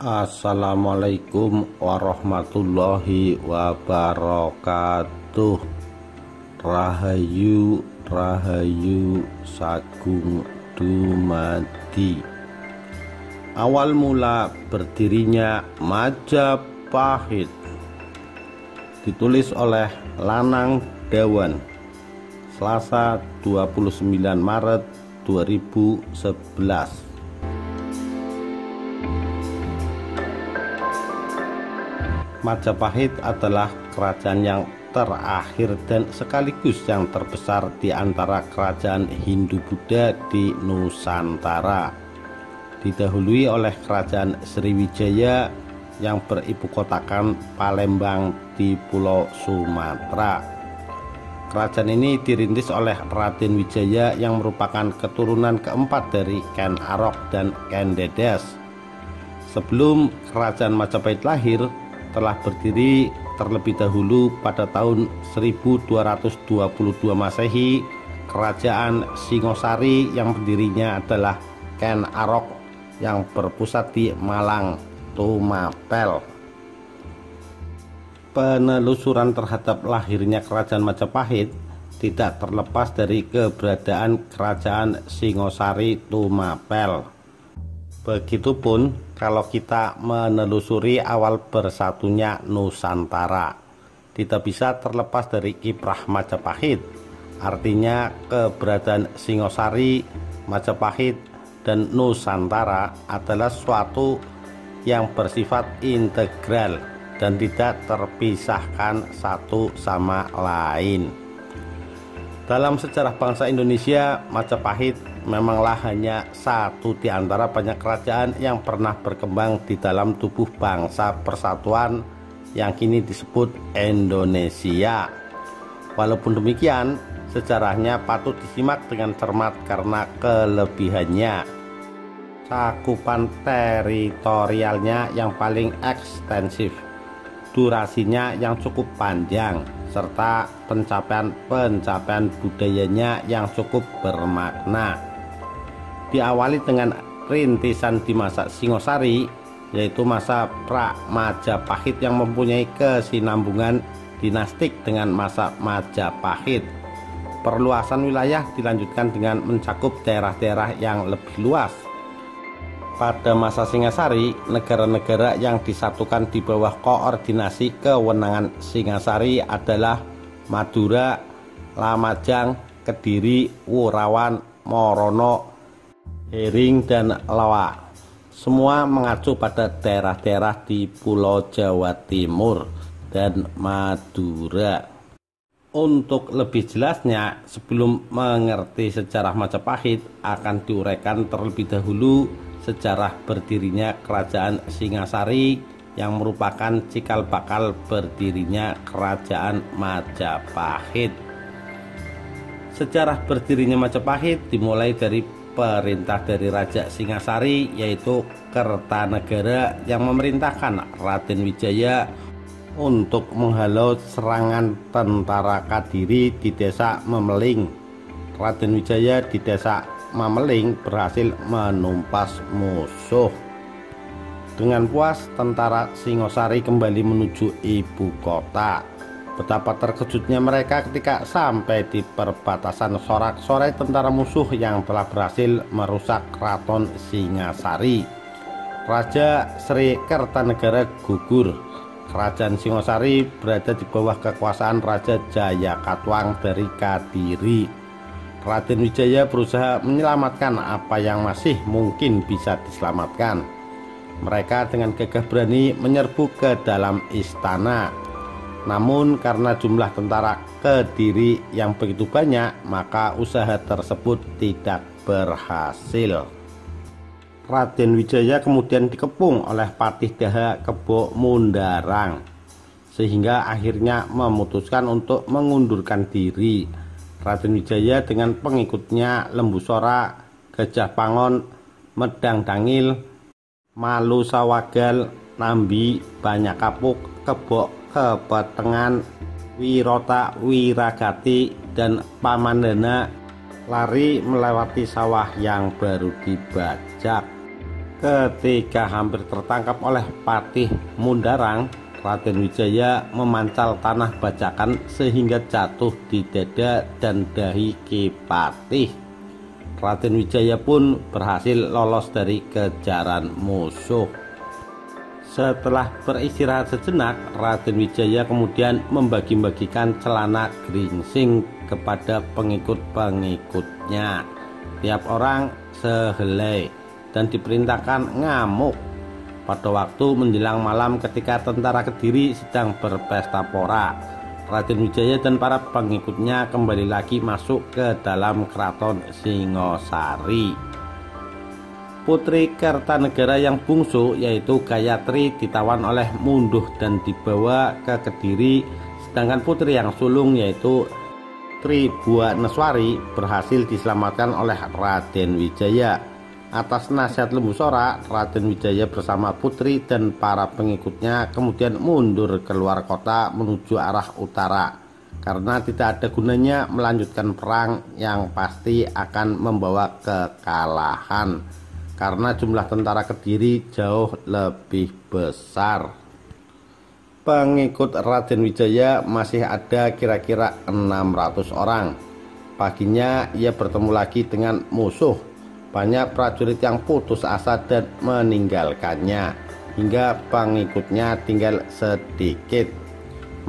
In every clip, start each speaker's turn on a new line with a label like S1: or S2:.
S1: Assalamualaikum warahmatullahi wabarakatuh. Rahayu Rahayu Sagung dumadi. Awal mula berdirinya Majapahit, ditulis oleh Lanang Dewan, Selasa 29 Maret 2011. Majapahit adalah kerajaan yang terakhir dan sekaligus yang terbesar di antara kerajaan Hindu-Buddha di Nusantara. Didahului oleh kerajaan Sriwijaya yang beribukotakan Palembang di Pulau Sumatera. Kerajaan ini dirintis oleh Raden Wijaya yang merupakan keturunan keempat dari Ken Arok dan Ken Dedes. Sebelum kerajaan Majapahit lahir, telah berdiri terlebih dahulu pada tahun 1222 Masehi kerajaan Singosari yang pendirinya adalah Ken Arok yang berpusat di Malang, Tumapel. Penelusuran terhadap lahirnya kerajaan Majapahit tidak terlepas dari keberadaan kerajaan Singosari Tumapel. Begitupun kalau kita menelusuri awal bersatunya Nusantara, tidak bisa terlepas dari kiprah Majapahit. Artinya keberadaan Singosari, Majapahit, dan Nusantara adalah suatu yang bersifat integral dan tidak terpisahkan satu sama lain. Dalam sejarah bangsa Indonesia, Majapahit memanglah hanya satu di antara banyak kerajaan yang pernah berkembang di dalam tubuh bangsa persatuan yang kini disebut Indonesia. Walaupun demikian, sejarahnya patut disimak dengan cermat karena kelebihannya. Cakupan teritorialnya yang paling ekstensif, durasinya yang cukup panjang, serta pencapaian budayanya yang cukup bermakna. Diawali dengan rintisan di masa Singosari, yaitu masa pra-Majapahit yang mempunyai kesinambungan dinastik dengan masa Majapahit. Perluasan wilayah dilanjutkan dengan mencakup daerah-daerah yang lebih luas. Pada masa Singasari, negara-negara yang disatukan di bawah koordinasi kewenangan Singasari adalah Madura, Lamajang, Kediri, Wurawan, Morono, Hering, dan Lawa. Semua mengacu pada daerah-daerah di Pulau Jawa Timur dan Madura. Untuk lebih jelasnya, sebelum mengerti sejarah Majapahit, akan diuraikan terlebih dahulu sejarah berdirinya kerajaan Singasari yang merupakan cikal bakal berdirinya kerajaan Majapahit. Sejarah berdirinya Majapahit dimulai dari perintah dari Raja Singasari, yaitu Kertanegara, yang memerintahkan Raden Wijaya untuk menghalau serangan tentara Kadiri di desa Memeling. Raden Wijaya di desa Mameling berhasil menumpas musuh. Dengan puas, tentara Singosari kembali menuju ibu kota. Betapa terkejutnya mereka ketika sampai di perbatasan sorak-sorai tentara musuh yang telah berhasil merusak keraton Singasari. Raja Sri Kertanegara gugur. Kerajaan Singosari berada di bawah kekuasaan Raja Jayakatwang dari Kadiri. Raden Wijaya berusaha menyelamatkan apa yang masih mungkin bisa diselamatkan. Mereka dengan gagah berani menyerbu ke dalam istana. Namun karena jumlah tentara Kediri yang begitu banyak, maka usaha tersebut tidak berhasil. Raden Wijaya kemudian dikepung oleh Patih Daha Kebo Mundarang, sehingga akhirnya memutuskan untuk mengundurkan diri. Raden Wijaya dengan pengikutnya Lembu Sora, Gajah Pangon, Medang Dangil, Malu Sawagal, Nambi, Banyak Kapuk, Kebok Kepetengan, Wirota Wiragati, dan Pamandana lari melewati sawah yang baru dibajak. Ketika hampir tertangkap oleh Patih Mundarang, Raden Wijaya memancal tanah bacakan sehingga jatuh di dada dan dahi Ki Patih. Raden Wijaya pun berhasil lolos dari kejaran musuh. Setelah beristirahat sejenak, Raden Wijaya kemudian membagi-bagikan celana geringsing kepada pengikut-pengikutnya. Tiap orang sehelai dan diperintahkan ngamuk. Pada waktu menjelang malam ketika tentara Kediri sedang berpesta pora, Raden Wijaya dan para pengikutnya kembali lagi masuk ke dalam keraton Singosari. Putri Kertanegara yang bungsu yaitu Gayatri ditawan oleh Munduh dan dibawa ke Kediri, sedangkan putri yang sulung yaitu Tribuaneswari berhasil diselamatkan oleh Raden Wijaya. Atas nasihat Lembu Sora, Raden Wijaya bersama putri dan para pengikutnya kemudian mundur keluar kota menuju arah utara, karena tidak ada gunanya melanjutkan perang yang pasti akan membawa kekalahan, karena jumlah tentara Kediri jauh lebih besar. Pengikut Raden Wijaya masih ada kira-kira 600 orang. Paginya ia bertemu lagi dengan musuh. Banyak prajurit yang putus asa dan meninggalkannya, hingga pengikutnya tinggal sedikit.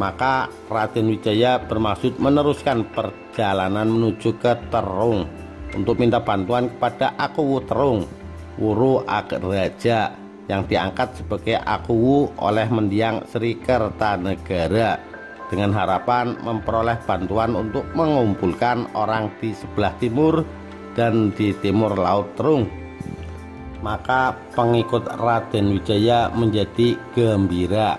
S1: Maka Raden Wijaya bermaksud meneruskan perjalanan menuju ke Terung untuk minta bantuan kepada Akuwu Terung, Wuru Agraja, yang diangkat sebagai Akuwu oleh Mendiang Sri Kertanegara, dengan harapan memperoleh bantuan untuk mengumpulkan orang di sebelah timur dan di timur Laut Terung. Maka pengikut Raden Wijaya menjadi gembira,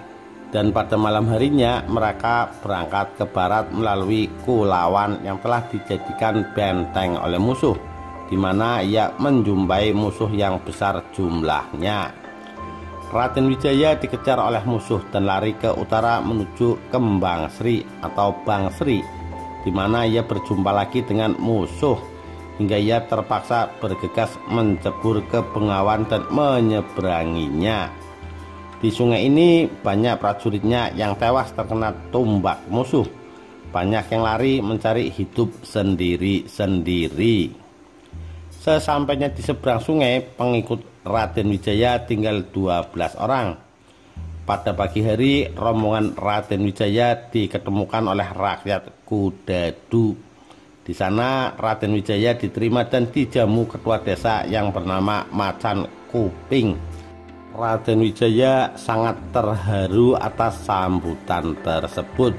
S1: dan pada malam harinya mereka berangkat ke barat melalui Kulawan yang telah dijadikan benteng oleh musuh, di mana ia menjumpai musuh yang besar jumlahnya. Raden Wijaya dikejar oleh musuh dan lari ke utara menuju Kembang Sri atau Bangsri, di mana ia berjumpa lagi dengan musuh, hingga ia terpaksa bergegas mencebur ke Bengawan dan menyeberanginya. Di sungai ini banyak prajuritnya yang tewas terkena tombak musuh. Banyak yang lari mencari hidup sendiri-sendiri. Sesampainya di seberang sungai, pengikut Raden Wijaya tinggal 12 orang. Pada pagi hari, rombongan Raden Wijaya diketemukan oleh rakyat Kudadu. Di sana Raden Wijaya diterima dan dijamu ketua desa yang bernama Macan Kuping. Raden Wijaya sangat terharu atas sambutan tersebut.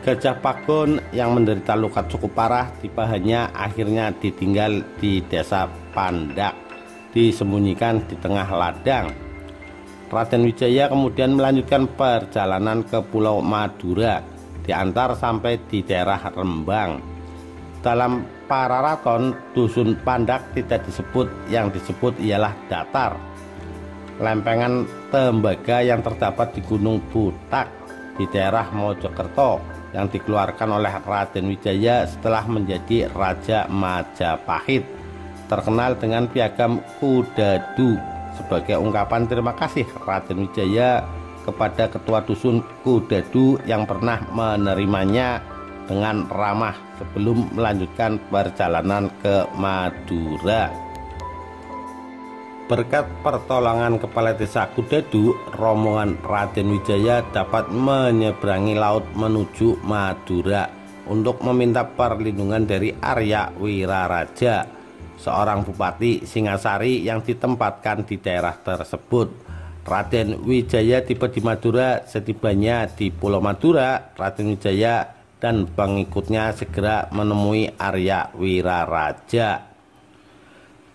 S1: Gajah Pagon yang menderita luka cukup parah tibahannya akhirnya ditinggal di desa Pandak, disembunyikan di tengah ladang. Raden Wijaya kemudian melanjutkan perjalanan ke Pulau Madura, diantar sampai di daerah Rembang. Dalam Pararaton, dusun Pandak tidak disebut, yang disebut ialah datar. Lempengan tembaga yang terdapat di Gunung Butak di daerah Mojokerto yang dikeluarkan oleh Raden Wijaya setelah menjadi Raja Majapahit, terkenal dengan piagam Kudadu sebagai ungkapan terima kasih Raden Wijaya kepada ketua dusun Kudadu yang pernah menerimanya dengan ramah sebelum melanjutkan perjalanan ke Madura. Berkat pertolongan kepala desa Kudadu, rombongan Raden Wijaya dapat menyeberangi laut menuju Madura untuk meminta perlindungan dari Arya Wiraraja, seorang bupati Singasari yang ditempatkan di daerah tersebut. Raden Wijaya tiba di Madura. Setibanya di Pulau Madura, Raden Wijaya dan pengikutnya segera menemui Arya Wiraraja.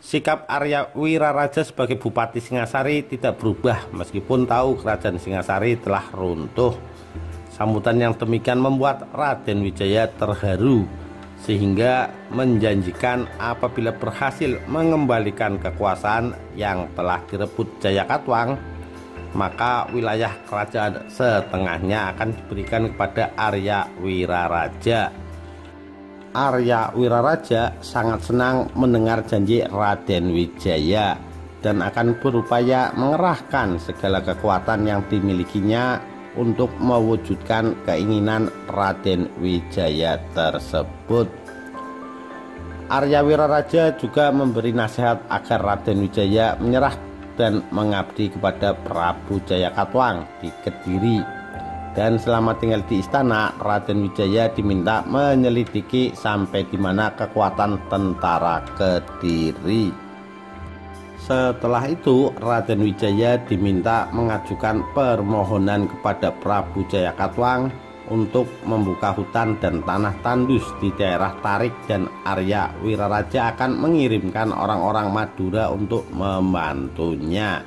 S1: Sikap Arya Wiraraja sebagai Bupati Singasari tidak berubah meskipun tahu kerajaan Singasari telah runtuh. Sambutan yang demikian membuat Raden Wijaya terharu, sehingga menjanjikan apabila berhasil mengembalikan kekuasaan yang telah direbut Jayakatwang, maka wilayah kerajaan setengahnya akan diberikan kepada Arya Wiraraja. Arya Wiraraja sangat senang mendengar janji Raden Wijaya. dan akan berupaya mengerahkan segala kekuatan yang dimilikinya untuk mewujudkan keinginan Raden Wijaya tersebut. Arya Wiraraja juga memberi nasihat agar Raden Wijaya menyerah dan mengabdi kepada Prabu Jayakatwang di Kediri. Dan selama tinggal di istana, Raden Wijaya diminta menyelidiki sampai di mana kekuatan tentara Kediri. Setelah itu, Raden Wijaya diminta mengajukan permohonan kepada Prabu Jayakatwang untuk membuka hutan dan tanah tandus di daerah Tarik, dan Arya Wiraraja akan mengirimkan orang-orang Madura untuk membantunya.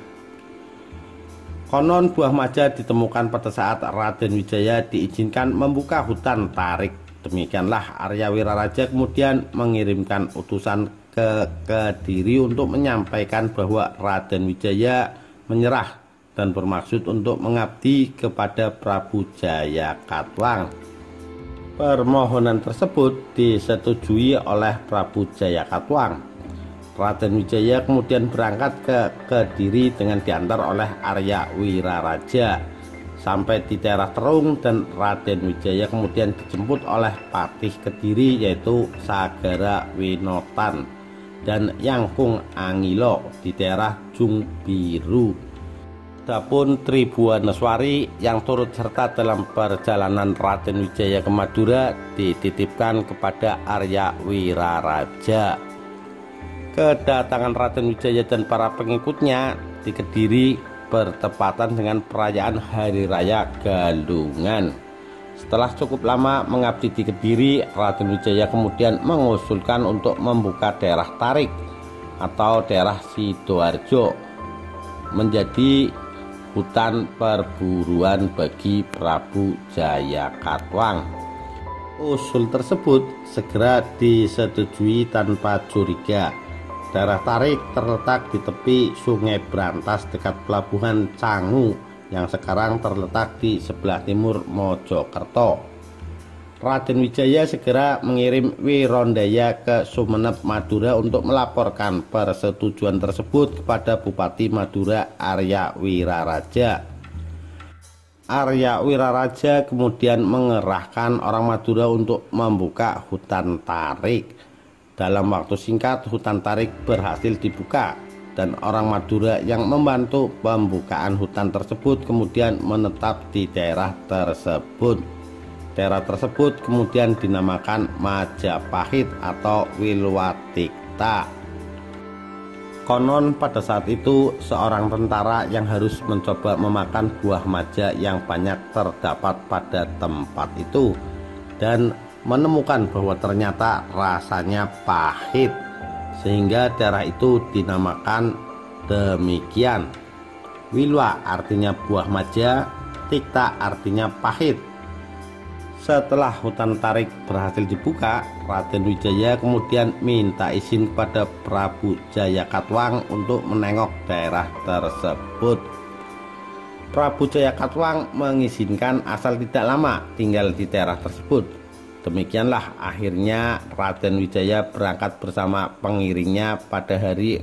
S1: Konon buah maja ditemukan pada saat Raden Wijaya diizinkan membuka hutan Tarik. Demikianlah Arya Wiraraja kemudian mengirimkan utusan ke Kediri untuk menyampaikan bahwa Raden Wijaya menyerah dan bermaksud untuk mengabdi kepada Prabu Jayakatwang. Permohonan tersebut disetujui oleh Prabu Jayakatwang. Raden Wijaya kemudian berangkat ke Kediri dengan diantar oleh Arya Wiraraja sampai di daerah Terung, dan Raden Wijaya kemudian dijemput oleh Patih Kediri yaitu Sagara Winotan dan Yangkung Angilo di daerah Jungbiru. Adapun Tribuaneswari yang turut serta dalam perjalanan Raden Wijaya ke Madura dititipkan kepada Arya Wiraraja. Kedatangan Raden Wijaya dan para pengikutnya di Kediri bertepatan dengan perayaan Hari Raya Galungan. Setelah cukup lama mengabdi di Kediri, Raden Wijaya kemudian mengusulkan untuk membuka daerah Tarik atau daerah Sidoarjo menjadi hutan perburuan bagi Prabu Jayakatwang. Usul tersebut segera disetujui tanpa curiga. Daerah Tarik terletak di tepi Sungai Brantas dekat pelabuhan Cangu yang sekarang terletak di sebelah timur Mojokerto. Raden Wijaya segera mengirim Wirondaya ke Sumenep, Madura untuk melaporkan persetujuan tersebut kepada Bupati Madura Arya Wiraraja. Arya Wiraraja kemudian mengerahkan orang Madura untuk membuka hutan Tarik. Dalam waktu singkat, hutan Tarik berhasil dibuka, dan orang Madura yang membantu pembukaan hutan tersebut kemudian menetap di daerah tersebut. Daerah tersebut kemudian dinamakan Majapahit atau Wilwatikta. Konon pada saat itu seorang tentara yang harus mencoba memakan buah maja yang banyak terdapat pada tempat itu dan menemukan bahwa ternyata rasanya pahit, sehingga daerah itu dinamakan demikian. Wilwa artinya buah maja, tikta artinya pahit. Setelah hutan Tarik berhasil dibuka, Raden Wijaya kemudian minta izin kepada Prabu Jayakatwang untuk menengok daerah tersebut. Prabu Jayakatwang mengizinkan asal tidak lama tinggal di daerah tersebut. Demikianlah akhirnya Raden Wijaya berangkat bersama pengiringnya pada hari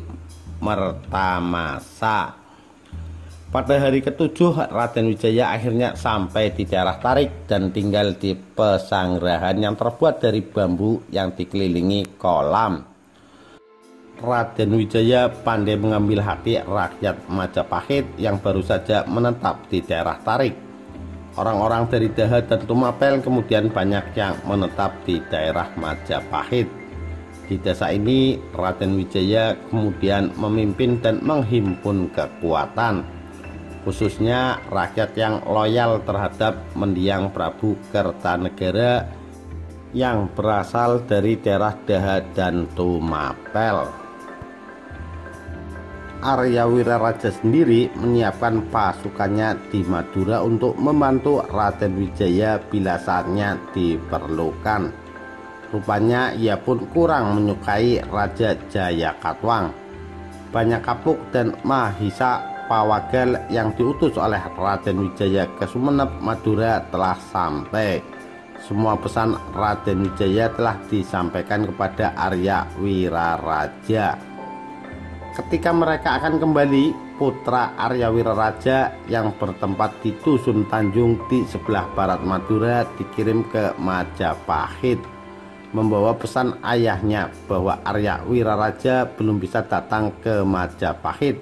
S1: Mertamasa. Pada hari ke-7, Raden Wijaya akhirnya sampai di daerah Tarik dan tinggal di pesanggerahan yang terbuat dari bambu yang dikelilingi kolam. Raden Wijaya pandai mengambil hati rakyat Majapahit yang baru saja menetap di daerah Tarik. Orang-orang dari Daha dan Tumapel kemudian banyak yang menetap di daerah Majapahit. Di desa ini Raden Wijaya kemudian memimpin dan menghimpun kekuatan, khususnya rakyat yang loyal terhadap mendiang Prabu Kertanegara yang berasal dari daerah Daha dan Tumapel. Arya Wiraraja sendiri menyiapkan pasukannya di Madura untuk membantu Raden Wijaya bila saatnya diperlukan. Rupanya ia pun kurang menyukai Raja Jayakatwang. Banyak kapuk dan Mahisa Pawagal yang diutus oleh Raden Wijaya ke Sumenep, Madura telah sampai. Semua pesan Raden Wijaya telah disampaikan kepada Arya Wiraraja. Ketika mereka akan kembali, putra Arya Wiraraja yang bertempat di Dusun Tanjung di sebelah barat Madura dikirim ke Majapahit membawa pesan ayahnya bahwa Arya Wiraraja belum bisa datang ke Majapahit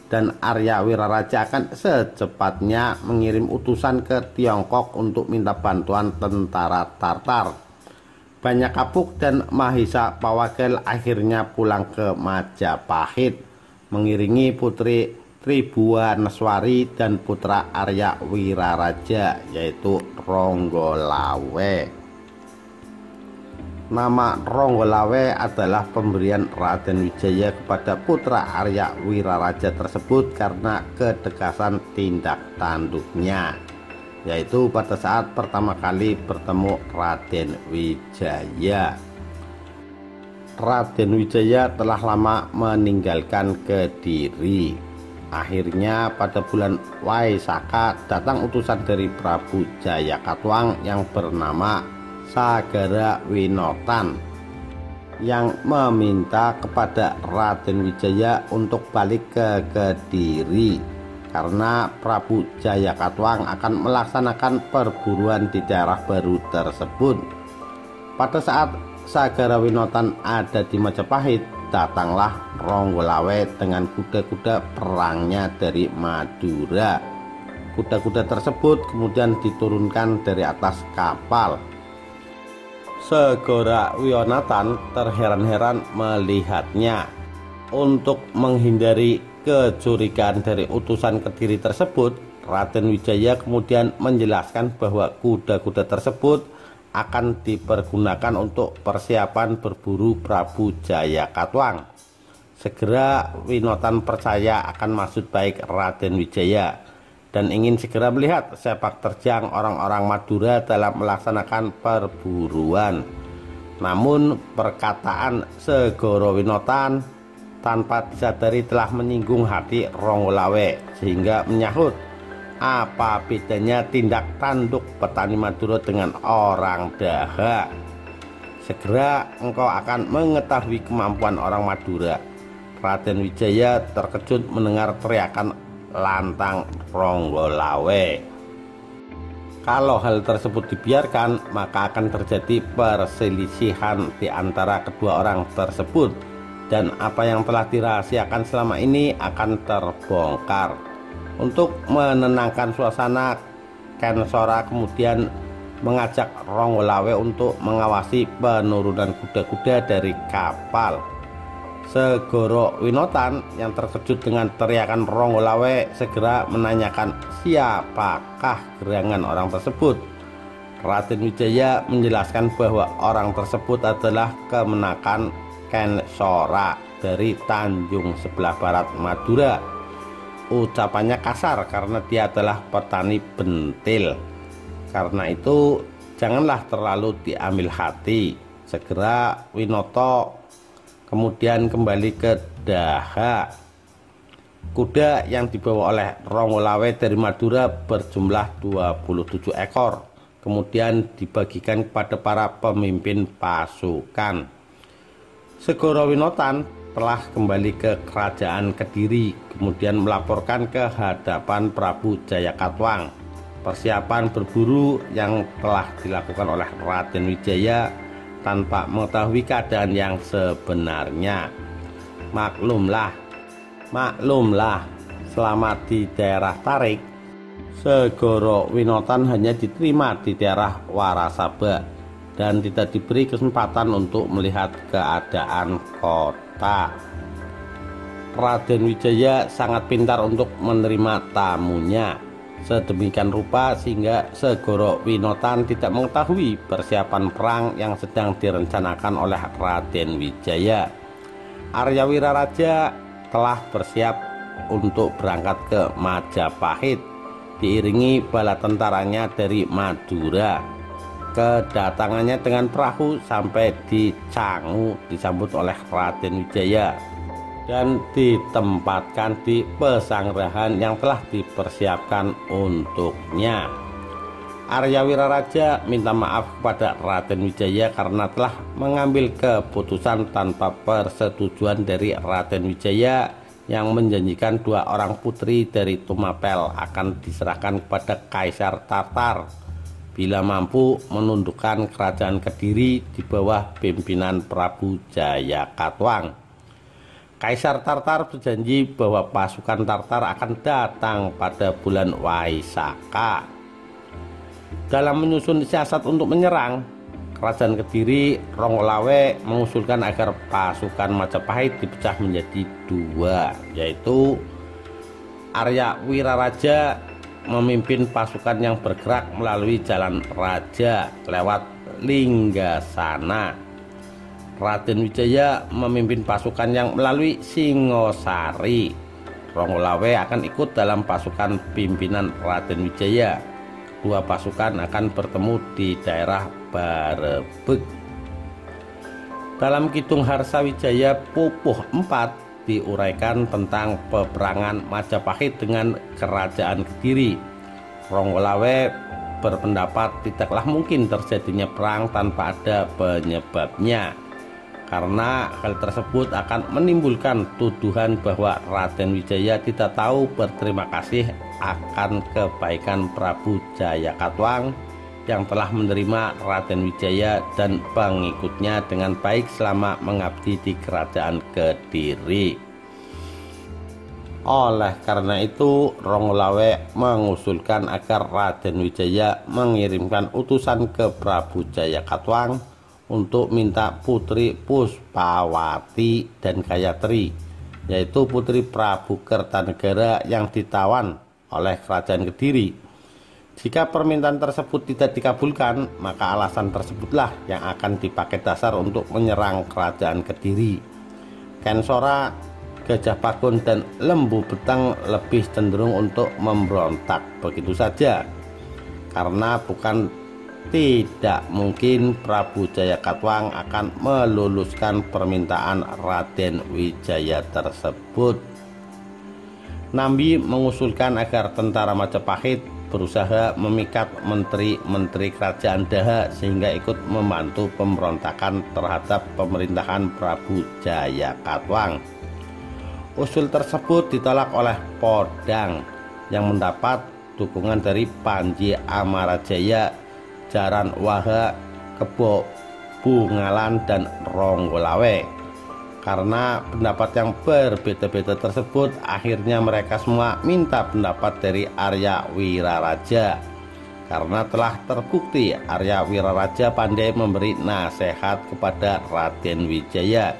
S1: dan Arya Wiraraja akan secepatnya mengirim utusan ke Tiongkok untuk minta bantuan tentara Tartar. Banyak Kapuk dan Mahisa Pawagel akhirnya pulang ke Majapahit mengiringi putri Tribuaneswari dan putra Arya Wiraraja yaitu Ronggolawe. Nama Ronggolawe adalah pemberian Raden Wijaya kepada putra Arya Wiraraja tersebut karena ketegasan tindak tanduknya, yaitu pada saat pertama kali bertemu Raden Wijaya. Raden Wijaya telah lama meninggalkan Kediri. Akhirnya pada bulan Waisaka datang utusan dari Prabu Jayakatwang yang bernama Sagara Winotan yang meminta kepada Raden Wijaya untuk balik ke Kediri karena Prabu Jayakatwang akan melaksanakan perburuan di daerah baru tersebut. Pada saat Sagara Winotan ada di Majapahit, datanglah Ronggolawe dengan kuda-kuda perangnya dari Madura. Kuda-kuda tersebut kemudian diturunkan dari atas kapal. Sagara Winotan terheran-heran melihatnya. Untuk menghindari kecurigaan dari utusan Kediri tersebut, Raden Wijaya kemudian menjelaskan bahwa kuda-kuda tersebut akan dipergunakan untuk persiapan berburu Prabu Jayakatwang. Segera Winotan percaya akan maksud baik Raden Wijaya dan ingin segera melihat sepak terjang orang-orang Madura dalam melaksanakan perburuan. Namun perkataan Sagara Winotan tanpa disadari telah menyinggung hati Ronggolawe sehingga menyahut, apa bedanya tindak tanduk petani Madura dengan orang Daha? Segera engkau akan mengetahui kemampuan orang Madura. Raden Wijaya terkejut mendengar teriakan lantang Ronggolawe. Kalau hal tersebut dibiarkan, maka akan terjadi perselisihan di antara kedua orang tersebut dan apa yang telah dirahasiakan selama ini akan terbongkar. Untuk menenangkan suasana, Ken Sora kemudian mengajak Ronggolawe untuk mengawasi penurunan kuda-kuda dari kapal. Sagara Winotan yang terkejut dengan teriakan Ronggolawe segera menanyakan siapakah gerangan orang tersebut. Raden Wijaya menjelaskan bahwa orang tersebut adalah kemenakan Ken Sora dari Tanjung sebelah barat Madura. Ucapannya kasar karena dia adalah petani bentil. Karena itu janganlah terlalu diambil hati. Segera Winoto kemudian kembali ke Daha. Kuda yang dibawa oleh Ronggolawe dari Madura berjumlah 27 ekor. Kemudian dibagikan kepada para pemimpin pasukan. Sagara Winotan telah kembali ke kerajaan Kediri, kemudian melaporkan ke hadapan Prabu Jayakatwang persiapan berburu yang telah dilakukan oleh Raden Wijaya tanpa mengetahui keadaan yang sebenarnya. Maklumlah, selama di daerah Tarik, Sagara Winotan hanya diterima di daerah Warasaba dan tidak diberi kesempatan untuk melihat keadaan kota. Raden Wijaya sangat pintar untuk menerima tamunya, sedemikian rupa sehingga Sagara Winotan tidak mengetahui persiapan perang yang sedang direncanakan oleh Raden Wijaya. Arya Wiraraja telah bersiap untuk berangkat ke Majapahit diiringi bala tentaranya dari Madura. Kedatangannya dengan perahu sampai di Canggu disambut oleh Raden Wijaya dan ditempatkan di pesanggrahan yang telah dipersiapkan untuknya. Arya Wiraraja minta maaf kepada Raden Wijaya karena telah mengambil keputusan tanpa persetujuan dari Raden Wijaya yang menjanjikan 2 orang putri dari Tumapel akan diserahkan kepada Kaisar Tartar bila mampu menundukkan kerajaan Kediri di bawah pimpinan Prabu Jayakatwang. Kaisar Tartar berjanji bahwa pasukan Tartar akan datang pada bulan Waisaka. Dalam menyusun siasat untuk menyerang kerajaan Kediri, Ronggolawe mengusulkan agar pasukan Majapahit dipecah menjadi 2, yaitu Arya Wiraraja memimpin pasukan yang bergerak melalui Jalan Raja lewat Linggasana. Raden Wijaya memimpin pasukan yang melalui Singosari. Ronggolawe akan ikut dalam pasukan pimpinan Raden Wijaya. 2 pasukan akan bertemu di daerah Barebeg. Dalam Kidung Harsawijaya Pupuh 4 diuraikan tentang peperangan Majapahit dengan Kerajaan Kediri. Ronggolawe berpendapat tidaklah mungkin terjadinya perang tanpa ada penyebabnya, karena hal tersebut akan menimbulkan tuduhan bahwa Raden Wijaya tidak tahu berterima kasih akan kebaikan Prabu Jayakatwang yang telah menerima Raden Wijaya dan pengikutnya dengan baik selama mengabdi di kerajaan Kediri. Oleh karena itu, Ronggolawe mengusulkan agar Raden Wijaya mengirimkan utusan ke Prabu Jayakatwang untuk minta putri Puspawati dan Gayatri, yaitu putri Prabu Kertanegara yang ditawan oleh kerajaan Kediri. Jika permintaan tersebut tidak dikabulkan, maka alasan tersebutlah yang akan dipakai dasar untuk menyerang kerajaan Kediri. Kensora, Gajah Pagon, dan Lembu Betang lebih cenderung untuk memberontak begitu saja, karena bukan tidak mungkin Prabu Jayakatwang akan meluluskan permintaan Raden Wijaya tersebut. Nambi mengusulkan agar tentara Majapahit berusaha memikat menteri-menteri kerajaan Daha sehingga ikut membantu pemberontakan terhadap pemerintahan Prabu Jayakatwang. Usul tersebut ditolak oleh Podang yang mendapat dukungan dari Panji Amarajaya, Jaran Waha, Kebo Bungalan, dan Ronggolawe. Karena pendapat yang berbeda-beda tersebut, akhirnya mereka semua minta pendapat dari Arya Wiraraja. Karena telah terbukti Arya Wiraraja pandai memberi nasihat kepada Raden Wijaya.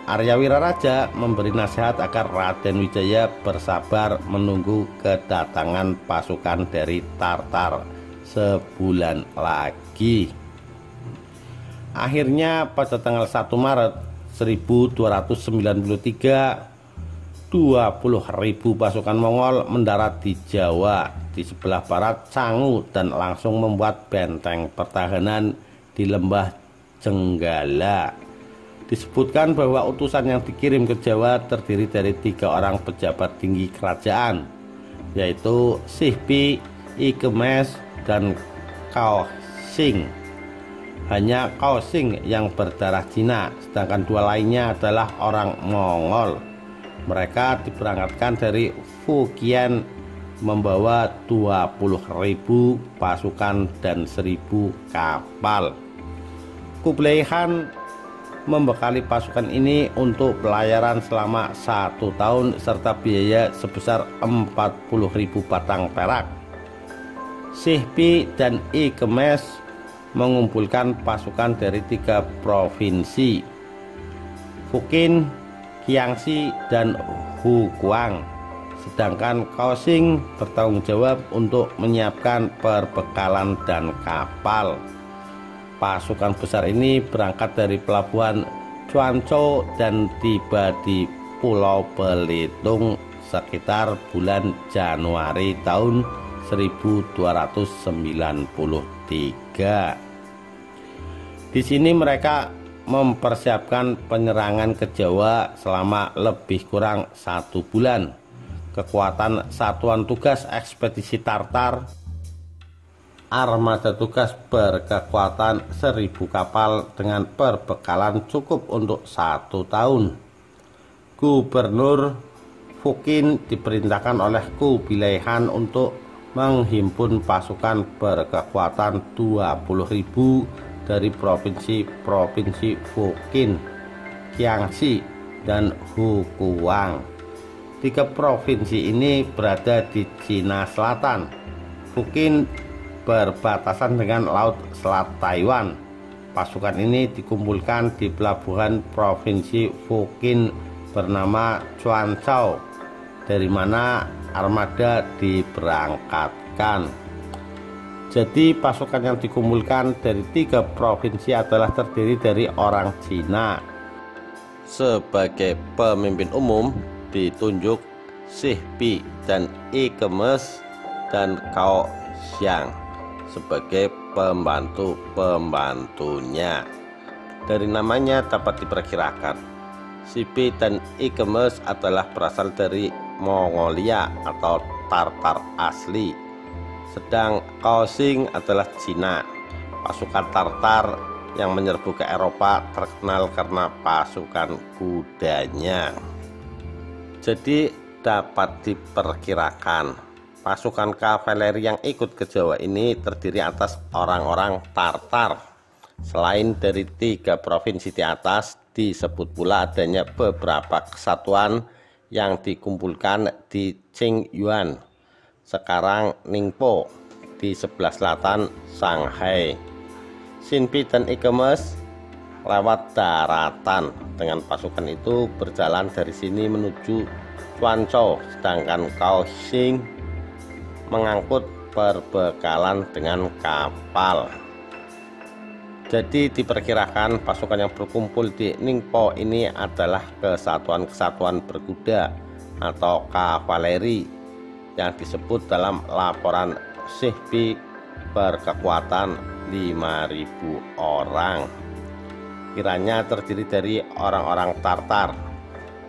S1: Arya Wiraraja memberi nasihat agar Raden Wijaya bersabar menunggu kedatangan pasukan dari Tartar sebulan lagi. Akhirnya pada tanggal 1 Maret 1293, 20.000 pasukan Mongol mendarat di Jawa di sebelah barat Canggu dan langsung membuat benteng pertahanan di Lembah Jenggala. Disebutkan bahwa utusan yang dikirim ke Jawa terdiri dari 3 orang pejabat tinggi kerajaan, yaitu Sihpi, Ikemes, dan Kao Sing. Hanya Kao Sing yang berdarah Cina, sedangkan 2 lainnya adalah orang Mongol. Mereka diberangkatkan dari Fujian membawa 20.000 pasukan dan 1.000 kapal. Kublai Khan membekali pasukan ini untuk pelayaran selama 1 tahun serta biaya sebesar 40.000 batang perak. Sihpi dan Ikemes mengumpulkan pasukan dari 3 provinsi, Fukin, Kiangsi, dan Hukuang. Sedangkan Kao Sing bertanggung jawab untuk menyiapkan perbekalan dan kapal. Pasukan besar ini berangkat dari pelabuhan Cuanco dan tiba di Pulau Belitung sekitar bulan Januari tahun 1293. Di sini mereka mempersiapkan penyerangan ke Jawa selama lebih kurang 1 bulan. Kekuatan Satuan Tugas Ekspedisi Tartar armada tugas berkekuatan 1.000 kapal dengan perbekalan cukup untuk 1 tahun. Gubernur Fukin diperintahkan oleh Kubilai Han untuk menghimpun pasukan berkekuatan 20.000 dari provinsi-provinsi Fukin, Jiangxi, dan Hukuang. 3 provinsi ini berada di Cina Selatan. Fukin berbatasan dengan Laut Selat Taiwan. Pasukan ini dikumpulkan di pelabuhan provinsi Fukin bernama Quanzhou, dari mana armada diberangkatkan. Jadi pasukan yang dikumpulkan dari 3 provinsi adalah terdiri dari orang Cina. Sebagai pemimpin umum ditunjuk Xi Pi dan Ikemes dan Cao Xiang sebagai pembantu-pembantunya. Dari namanya dapat diperkirakan Xi Pi dan Ikemes adalah berasal dari Mongolia atau Tartar asli, sedang Cao Xiang adalah Cina. Pasukan Tartar yang menyerbu ke Eropa terkenal karena pasukan kudanya. Jadi dapat diperkirakan pasukan kavaleri yang ikut ke Jawa ini terdiri atas orang-orang Tartar. Selain dari 3 provinsi di atas, disebut pula adanya beberapa kesatuan yang dikumpulkan di Qingyuan, sekarang Ningpo, di sebelah selatan Shanghai. Xi Pi dan Ikemes lewat daratan. Dengan pasukan itu berjalan dari sini menuju Quanzhou, sedangkan Cao Xiang mengangkut perbekalan dengan kapal. Jadi diperkirakan pasukan yang berkumpul di Ningpo ini adalah kesatuan-kesatuan berkuda atau kavaleri yang disebut dalam laporan Xi Pi berkekuatan 5.000 orang. Kiranya terdiri dari orang-orang Tartar,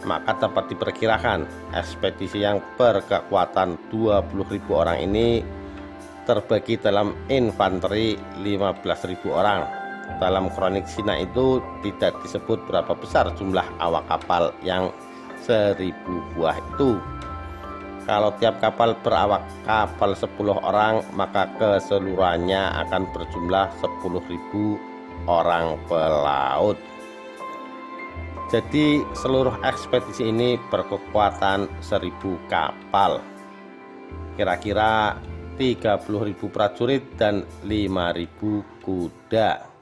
S1: maka dapat diperkirakan ekspedisi yang berkekuatan 20.000 orang ini terbagi dalam infanteri 15.000 orang. Dalam kronik Cina itu tidak disebut berapa besar jumlah awak kapal yang 1.000 buah itu. Kalau tiap kapal berawak kapal 10 orang, maka keseluruhannya akan berjumlah 10.000 orang pelaut. Jadi seluruh ekspedisi ini berkekuatan 1.000 kapal, kira-kira 30.000 prajurit dan 5.000 kuda.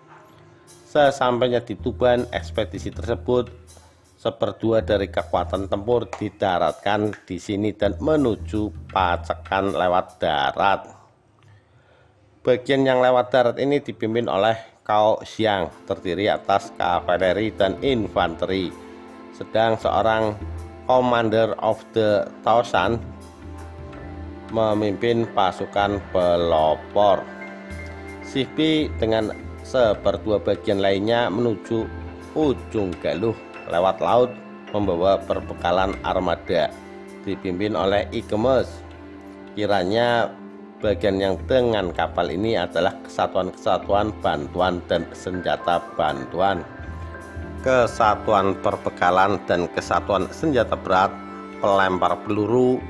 S1: Sesampainya di Tuban, ekspedisi tersebut 1/2 dari kekuatan tempur didaratkan di sini dan menuju Pacekan lewat darat. Bagian yang lewat darat ini dipimpin oleh Cao Xiang, terdiri atas kavaleri dan infanteri, sedang seorang Commander of the Thousand memimpin pasukan pelopor. Xi Pi dengan 1/2 bagian lainnya menuju ujung Galuh lewat laut membawa perbekalan armada dipimpin oleh Ikemes. Kiranya bagian yang dengan kapal ini adalah kesatuan-kesatuan bantuan dan senjata bantuan, kesatuan perbekalan dan kesatuan senjata berat pelempar peluru.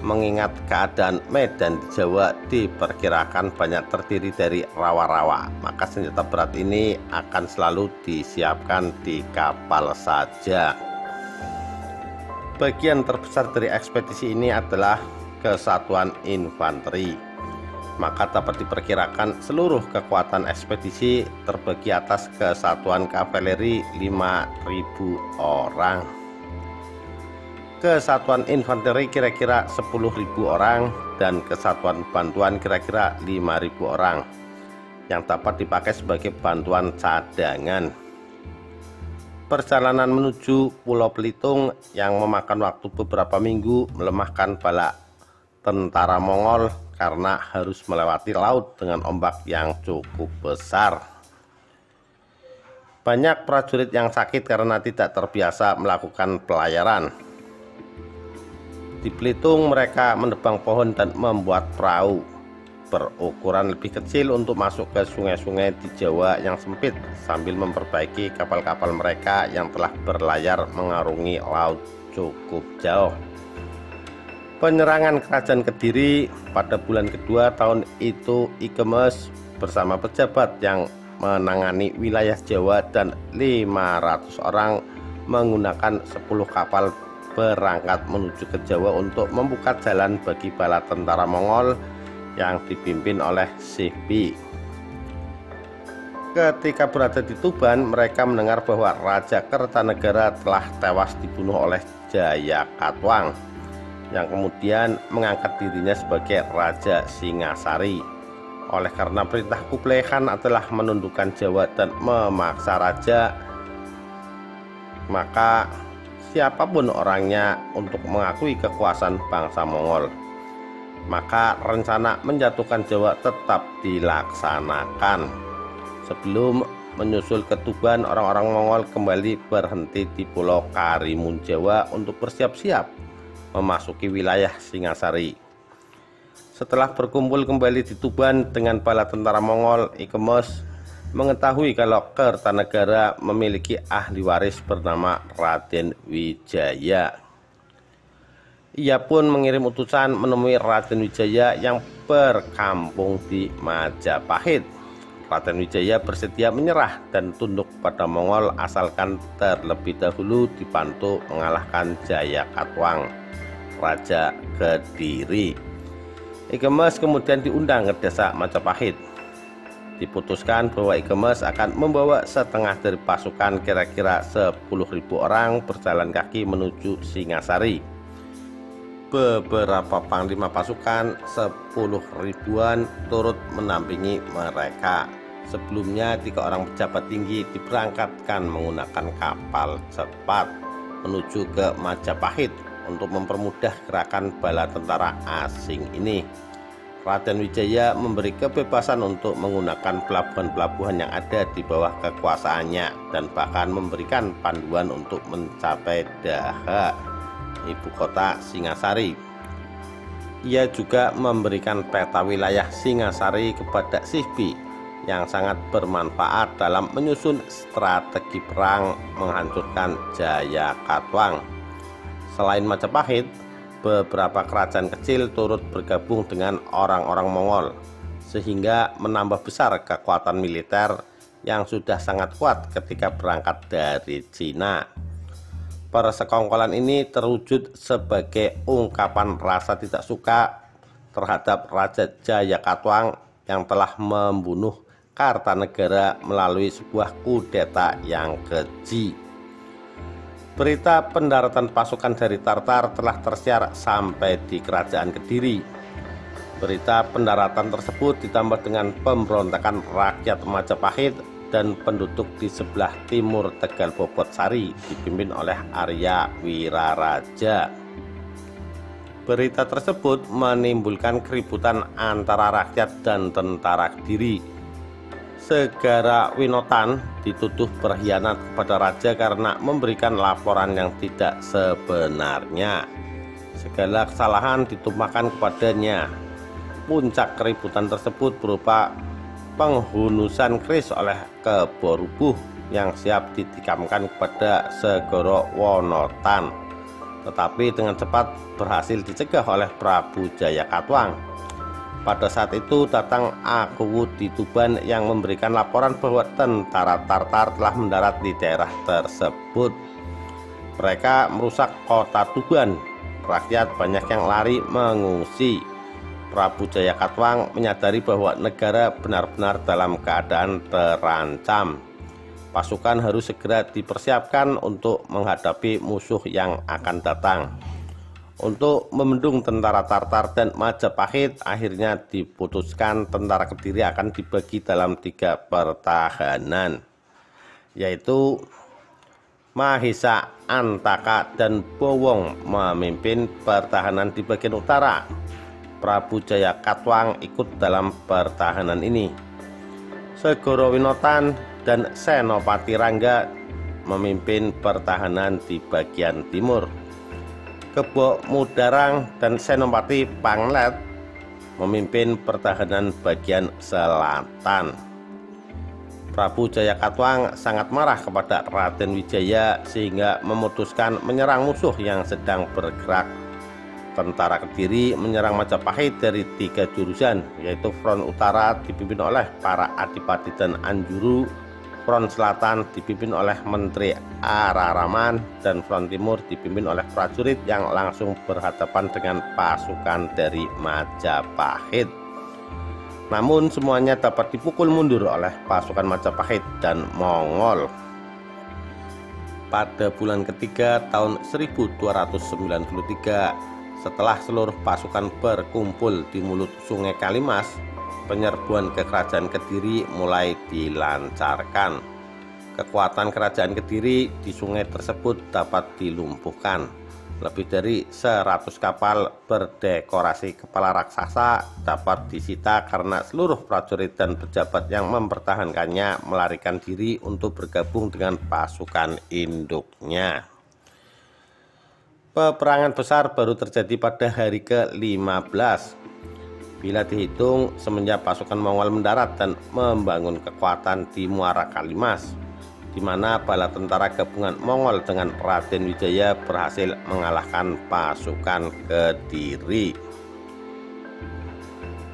S1: Mengingat keadaan medan di Jawa diperkirakan banyak terdiri dari rawa-rawa, maka senjata berat ini akan selalu disiapkan di kapal saja. Bagian terbesar dari ekspedisi ini adalah kesatuan infanteri, maka dapat diperkirakan seluruh kekuatan ekspedisi terbagi atas kesatuan kavaleri 5.000 orang. Kesatuan infanteri kira-kira 10.000 orang dan kesatuan bantuan kira-kira 5.000 orang yang dapat dipakai sebagai bantuan cadangan. Perjalanan menuju Pulau Belitung yang memakan waktu beberapa minggu melemahkan bala tentara Mongol karena harus melewati laut dengan ombak yang cukup besar. Banyak prajurit yang sakit karena tidak terbiasa melakukan pelayaran. Di Belitung mereka menebang pohon dan membuat perahu. berukuran lebih kecil untuk masuk ke sungai-sungai di Jawa yang sempit sambil memperbaiki kapal-kapal mereka yang telah berlayar mengarungi laut cukup jauh. Penyerangan kerajaan Kediri pada bulan kedua tahun itu, Ikemes bersama pejabat yang menangani wilayah Jawa dan 500 orang menggunakan 10 kapal berangkat menuju ke Jawa untuk membuka jalan bagi bala tentara Mongol yang dipimpin oleh Sihbi. Ketika berada di Tuban, mereka mendengar bahwa Raja Kertanegara telah tewas dibunuh oleh Jayakatwang, yang kemudian mengangkat dirinya sebagai Raja Singasari. Oleh karena perintah Kublai Khan adalah menundukkan Jawa dan memaksa raja, maka siapapun orangnya untuk mengakui kekuasaan bangsa Mongol, maka rencana menjatuhkan Jawa tetap dilaksanakan. Sebelum menyusul ke Tuban, orang-orang Mongol kembali berhenti di Pulau Karimun Jawa untuk bersiap-siap memasuki wilayah Singasari. Setelah berkumpul kembali di Tuban dengan bala tentara Mongol, Ikemes mengetahui kalau Kertanegara memiliki ahli waris bernama Raden Wijaya. Ia pun mengirim utusan menemui Raden Wijaya yang berkampung di Majapahit. Raden Wijaya bersedia menyerah dan tunduk pada Mongol asalkan terlebih dahulu dibantu mengalahkan Jayakatwang, Raja Kediri. Ikemes kemudian diundang ke desa Majapahit. Diputuskan bahwa Ikemes akan membawa setengah dari pasukan, kira-kira 10.000 orang, berjalan kaki menuju Singasari. Beberapa panglima pasukan 10 ribuan turut menampingi mereka. Sebelumnya 3 orang pejabat tinggi diberangkatkan menggunakan kapal cepat menuju ke Majapahit untuk mempermudah gerakan bala tentara asing ini. Raden Wijaya memberi kebebasan untuk menggunakan pelabuhan-pelabuhan yang ada di bawah kekuasaannya dan bahkan memberikan panduan untuk mencapai Daha, ibu kota Singasari. Ia juga memberikan peta wilayah Singasari kepada Sihbi yang sangat bermanfaat dalam menyusun strategi perang menghancurkan Jayakatwang. Selain Majapahit, beberapa kerajaan kecil turut bergabung dengan orang-orang Mongol, sehingga menambah besar kekuatan militer yang sudah sangat kuat ketika berangkat dari Cina. Persekongkolan ini terwujud sebagai ungkapan rasa tidak suka terhadap Raja Jayakatwang yang telah membunuh Kartanegara melalui sebuah kudeta yang keji. Berita pendaratan pasukan dari Tartar telah tersiar sampai di kerajaan Kediri. Berita pendaratan tersebut ditambah dengan pemberontakan rakyat Majapahit dan penduduk di sebelah timur Tegal Bobotsari dipimpin oleh Arya Wiraraja. Berita tersebut menimbulkan keributan antara rakyat dan tentara Kediri. Segara Winotan dituduh berkhianat kepada raja karena memberikan laporan yang tidak sebenarnya. Segala kesalahan ditumpahkan kepadanya. Puncak keributan tersebut berupa penghunusan keris oleh Keborubuh yang siap ditikamkan kepada Segara Winotan, tetapi dengan cepat berhasil dicegah oleh Prabu Jayakatwang. Pada saat itu datang Akuwu di Tuban yang memberikan laporan bahwa tentara Tartar telah mendarat di daerah tersebut. Mereka merusak kota Tuban. Rakyat banyak yang lari mengungsi. Prabu Jayakatwang menyadari bahwa negara benar-benar dalam keadaan terancam. Pasukan harus segera dipersiapkan untuk menghadapi musuh yang akan datang. Untuk membendung tentara Tartar dan Majapahit, akhirnya diputuskan tentara Kediri akan dibagi dalam 3 pertahanan, yaitu Mahisa, Antaka, dan Bowong memimpin pertahanan di bagian utara. Prabu Jayakatwang ikut dalam pertahanan ini. Segara Winotan dan Senopati Rangga memimpin pertahanan di bagian timur. Kebo Mudarang dan Senopati Panglet memimpin pertahanan bagian selatan. Prabu Jayakatwang sangat marah kepada Raden Wijaya sehingga memutuskan menyerang musuh yang sedang bergerak. Tentara Kediri menyerang Majapahit dari 3 jurusan, yaitu front utara dipimpin oleh para adipati dan anjuru, front selatan dipimpin oleh Menteri Araraman, dan front timur dipimpin oleh prajurit yang langsung berhadapan dengan pasukan dari Majapahit. Namun semuanya dapat dipukul mundur oleh pasukan Majapahit dan Mongol. Pada bulan ketiga tahun 1293, setelah seluruh pasukan berkumpul di mulut Sungai Kalimas, penyerbuan ke kerajaan Kediri mulai dilancarkan. Kekuatan kerajaan Kediri di sungai tersebut dapat dilumpuhkan. Lebih dari 100 kapal berdekorasi kepala raksasa dapat disita karena seluruh prajurit dan pejabat yang mempertahankannya melarikan diri untuk bergabung dengan pasukan induknya. Peperangan besar baru terjadi pada hari ke-15 bila dihitung semenjak pasukan Mongol mendarat dan membangun kekuatan di Muara Kalimas, di mana bala tentara gabungan Mongol dengan Raden Wijaya berhasil mengalahkan pasukan Kediri.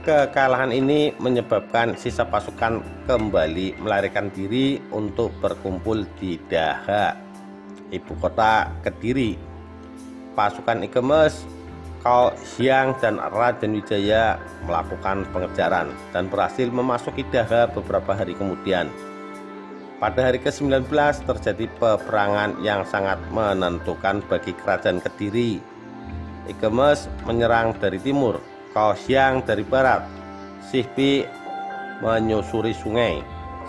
S1: Kekalahan ini menyebabkan sisa pasukan kembali melarikan diri untuk berkumpul di Daha, ibu kota Kediri. Pasukan Ikemes, Kao Hyang, dan Raden Wijaya melakukan pengejaran dan berhasil memasuki Daha beberapa hari kemudian. Pada hari ke-19 terjadi peperangan yang sangat menentukan bagi kerajaan Kediri. Ikemes menyerang dari timur, Kao Hyang dari barat, Sihpi menyusuri sungai,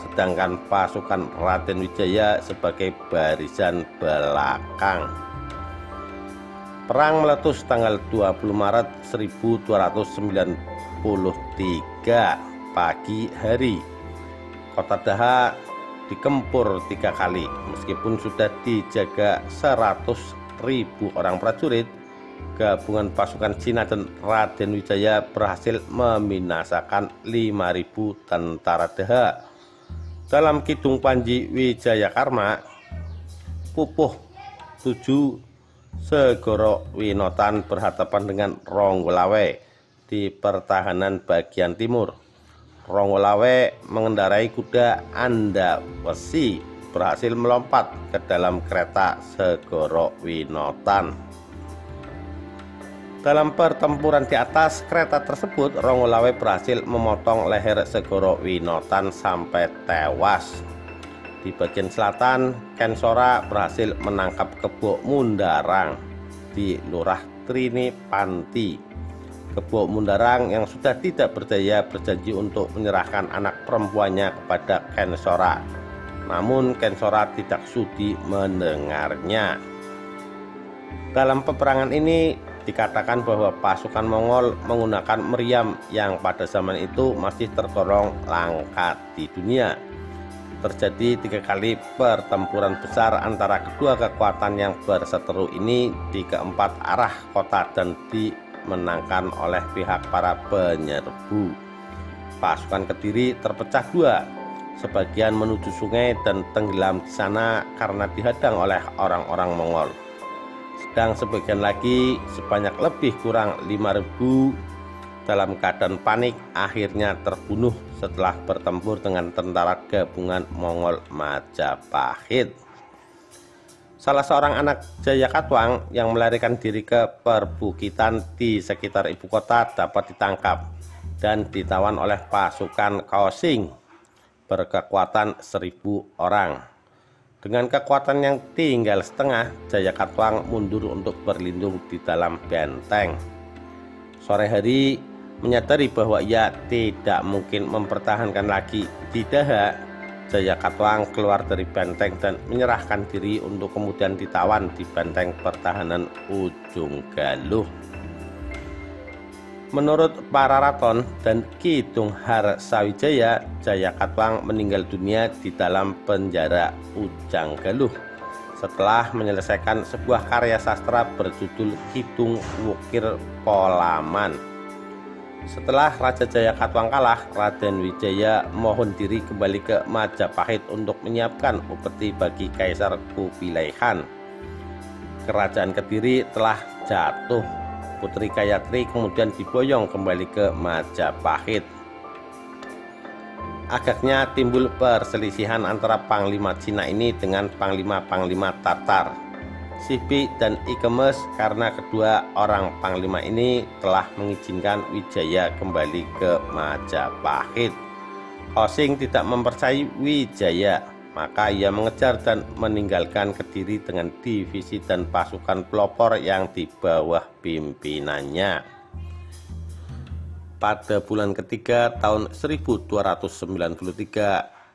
S1: sedangkan pasukan Raden Wijaya sebagai barisan belakang. Perang meletus tanggal 20 Maret 1293 pagi hari. Kota Daha dikempur 3 kali. Meskipun sudah dijaga 100.000 orang prajurit, gabungan pasukan Cina dan Raden Wijaya berhasil membinasakan 5.000 tentara Daha. Dalam Kidung Panji Wijayakarma, Pupuh 7 Segoro Winotan berhadapan dengan Ronggolawe di pertahanan bagian timur. Ronggolawe mengendarai kuda Andawesi berhasil melompat ke dalam kereta Segoro Winotan. Dalam pertempuran di atas kereta tersebut, Ronggolawe berhasil memotong leher Segoro Winotan sampai tewas. Di bagian selatan, Kensora berhasil menangkap Kebo Mundarang di Lurah Trini Panti. Kebo Mundarang yang sudah tidak berdaya berjanji untuk menyerahkan anak perempuannya kepada Kensora. Namun Kensora tidak sudi mendengarnya. Dalam peperangan ini dikatakan bahwa pasukan Mongol menggunakan meriam yang pada zaman itu masih tergolong langka di dunia. Terjadi 3 kali pertempuran besar antara kedua kekuatan yang berseteru ini di keempat arah kota dan dimenangkan oleh pihak para penyerbu. Pasukan Kediri terpecah 2, sebagian menuju sungai dan tenggelam di sana karena dihadang oleh orang-orang Mongol. Sedang sebagian lagi sebanyak lebih kurang 5.000 dalam keadaan panik akhirnya terbunuh setelah bertempur dengan tentara gabungan Mongol Majapahit. Salah seorang anak Jayakatwang yang melarikan diri ke perbukitan di sekitar ibu kota dapat ditangkap dan ditawan oleh pasukan Kaosing berkekuatan 1.000 orang. Dengan kekuatan yang tinggal setengah, Jayakatwang mundur untuk berlindung di dalam benteng. Sore hari, menyadari bahwa ia tidak mungkin mempertahankan lagi di Daha, Jayakatwang keluar dari benteng dan menyerahkan diri untuk kemudian ditawan di benteng pertahanan Ujung Galuh. Menurut Pararaton dan Kidung Harsawijaya, Jayakatwang meninggal dunia di dalam penjara Ujang Galuh setelah menyelesaikan sebuah karya sastra berjudul Kidung Wukir Polaman. Setelah Raja Jayakatwang kalah, Raden Wijaya mohon diri kembali ke Majapahit untuk menyiapkan upeti bagi Kaisar Kubilai Khan. Kerajaan Kediri telah jatuh. Putri Gayatri kemudian diboyong kembali ke Majapahit. Agaknya timbul perselisihan antara Panglima Cina ini dengan Panglima-Panglima Tatar, Sihbi dan Ikemes, karena kedua orang Panglima ini telah mengizinkan Wijaya kembali ke Majapahit. Osing tidak mempercayai Wijaya, maka ia mengejar dan meninggalkan Kediri dengan divisi dan pasukan pelopor yang di bawah pimpinannya. Pada bulan ketiga tahun 1293,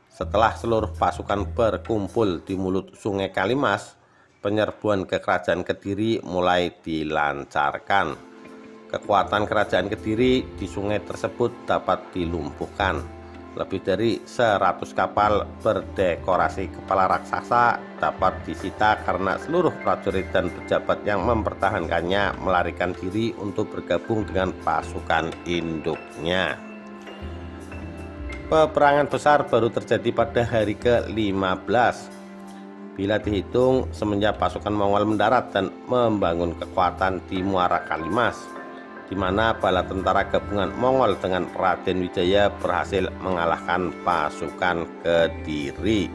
S1: setelah seluruh pasukan berkumpul di mulut Sungai Kalimas, penyerbuan ke kerajaan Kediri mulai dilancarkan. Kekuatan kerajaan Kediri di sungai tersebut dapat dilumpuhkan. Lebih dari 100 kapal berdekorasi kepala raksasa dapat disita karena seluruh prajurit dan pejabat yang mempertahankannya melarikan diri untuk bergabung dengan pasukan induknya. Peperangan besar baru terjadi pada hari ke-15. Bila dihitung semenjak pasukan Mongol mendarat dan membangun kekuatan di Muara Kalimas, di mana bala tentara gabungan Mongol dengan Raden Wijaya berhasil mengalahkan pasukan Kediri.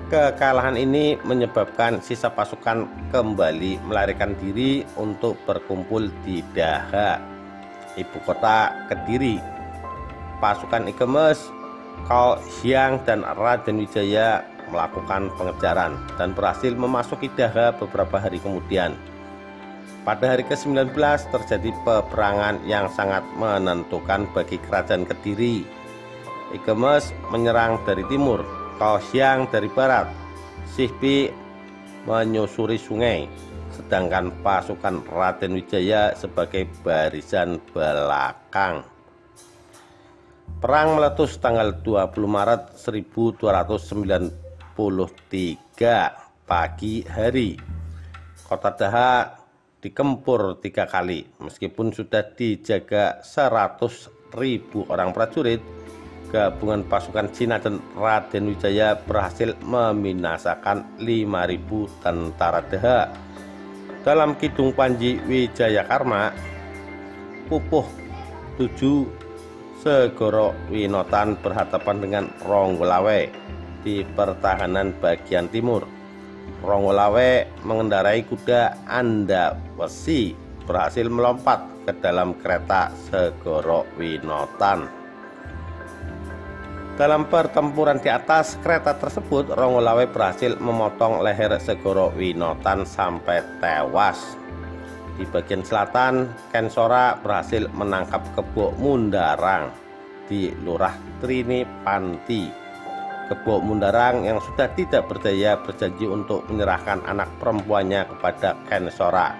S1: Kekalahan ini menyebabkan sisa pasukan kembali melarikan diri untuk berkumpul di Daha, ibu kota Kediri. Pasukan Ikemes, Cao Xiang dan Raden Wijaya melakukan pengejaran dan berhasil memasuki Daha beberapa hari kemudian. Pada hari ke-19 terjadi peperangan yang sangat menentukan bagi kerajaan Kediri. Ikemes menyerang dari timur, Cao Xiang dari barat, Sihbi menyusuri sungai, sedangkan pasukan Raden Wijaya sebagai barisan belakang. Perang meletus tanggal 20 Maret 1293 pagi hari. Kota Daha dikempur 3 kali. Meskipun sudah dijaga 100.000 orang prajurit, gabungan pasukan Cina dan Raden Wijaya berhasil membinasakan 5.000 tentara Daha. Dalam Kidung Panji Wijayakarma, Pupuh 7 Segoro Winotan berhadapan dengan Ronggolawe di pertahanan bagian timur. Ronggolawe mengendarai kuda Andawesi berhasil melompat ke dalam kereta Segoro Winotan. Dalam pertempuran di atas kereta tersebut, Ronggolawe berhasil memotong leher Segoro Winotan sampai tewas. Di bagian selatan, Kensora berhasil menangkap Kebo Mundarang di Lurah Trini Panti. Kebo Mundarang yang sudah tidak berdaya berjanji untuk menyerahkan anak perempuannya kepada Kensora.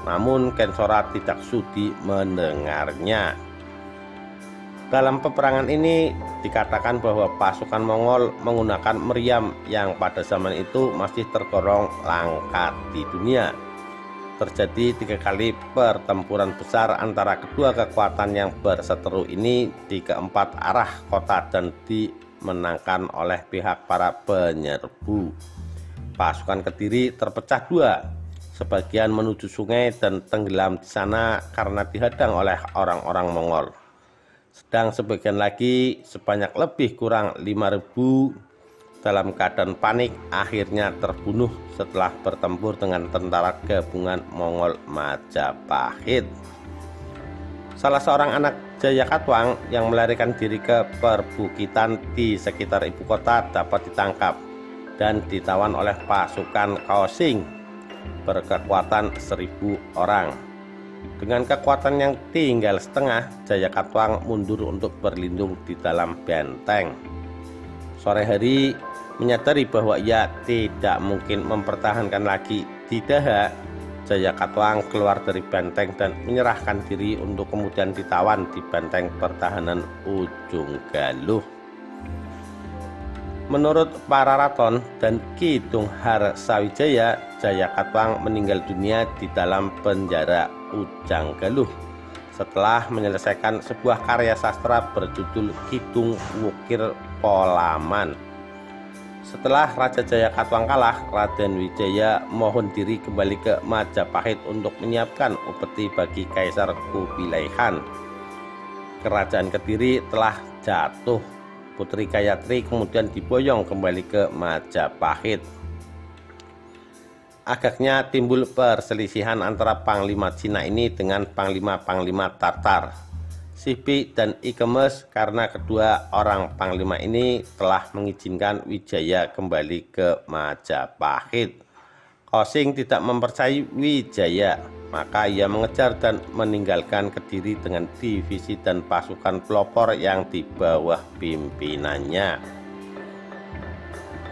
S1: Namun Kensora tidak sudi mendengarnya. Dalam peperangan ini dikatakan bahwa pasukan Mongol menggunakan meriam yang pada zaman itu masih tergolong langka di dunia. Terjadi 3 kali pertempuran besar antara kedua kekuatan yang berseteru ini di keempat arah kota dan dimenangkan oleh pihak para penyerbu. Pasukan Kediri terpecah 2, sebagian menuju sungai dan tenggelam di sana karena dihadang oleh orang-orang Mongol. Sedang sebagian lagi sebanyak lebih kurang 5.000 dalam keadaan panik akhirnya terbunuh setelah bertempur dengan tentara gabungan Mongol Majapahit. Salah seorang anak Jayakatwang yang melarikan diri ke perbukitan di sekitar ibu kota dapat ditangkap dan ditawan oleh pasukan Kaosing berkekuatan 1.000 orang. Dengan kekuatan yang tinggal setengah, Jayakatwang mundur untuk berlindung di dalam benteng. Sore hari, menyadari bahwa ia tidak mungkin mempertahankan lagi di Daha, Jayakatwang keluar dari benteng dan menyerahkan diri untuk kemudian ditawan di benteng pertahanan Ujung Galuh. Menurut para raton dan Kidung Harsawijaya, Jayakatwang meninggal dunia di dalam penjara Ujang Galuh setelah menyelesaikan sebuah karya sastra berjudul Kidung Wukir Polaman. Setelah Raja Jayakatwang kalah, Raden Wijaya mohon diri kembali ke Majapahit untuk menyiapkan upeti bagi Kaisar Kubilai Khan. Kerajaan Kediri telah jatuh. Putri Gayatri kemudian diboyong kembali ke Majapahit. Agaknya timbul perselisihan antara Panglima Cina ini dengan Panglima-Panglima Tartar, Sihbi dan Ikemes, karena kedua orang Panglima ini telah mengizinkan Wijaya kembali ke Majapahit. Kosing tidak mempercayai Wijaya, maka ia mengejar dan meninggalkan Kediri dengan divisi dan pasukan pelopor yang di bawah pimpinannya.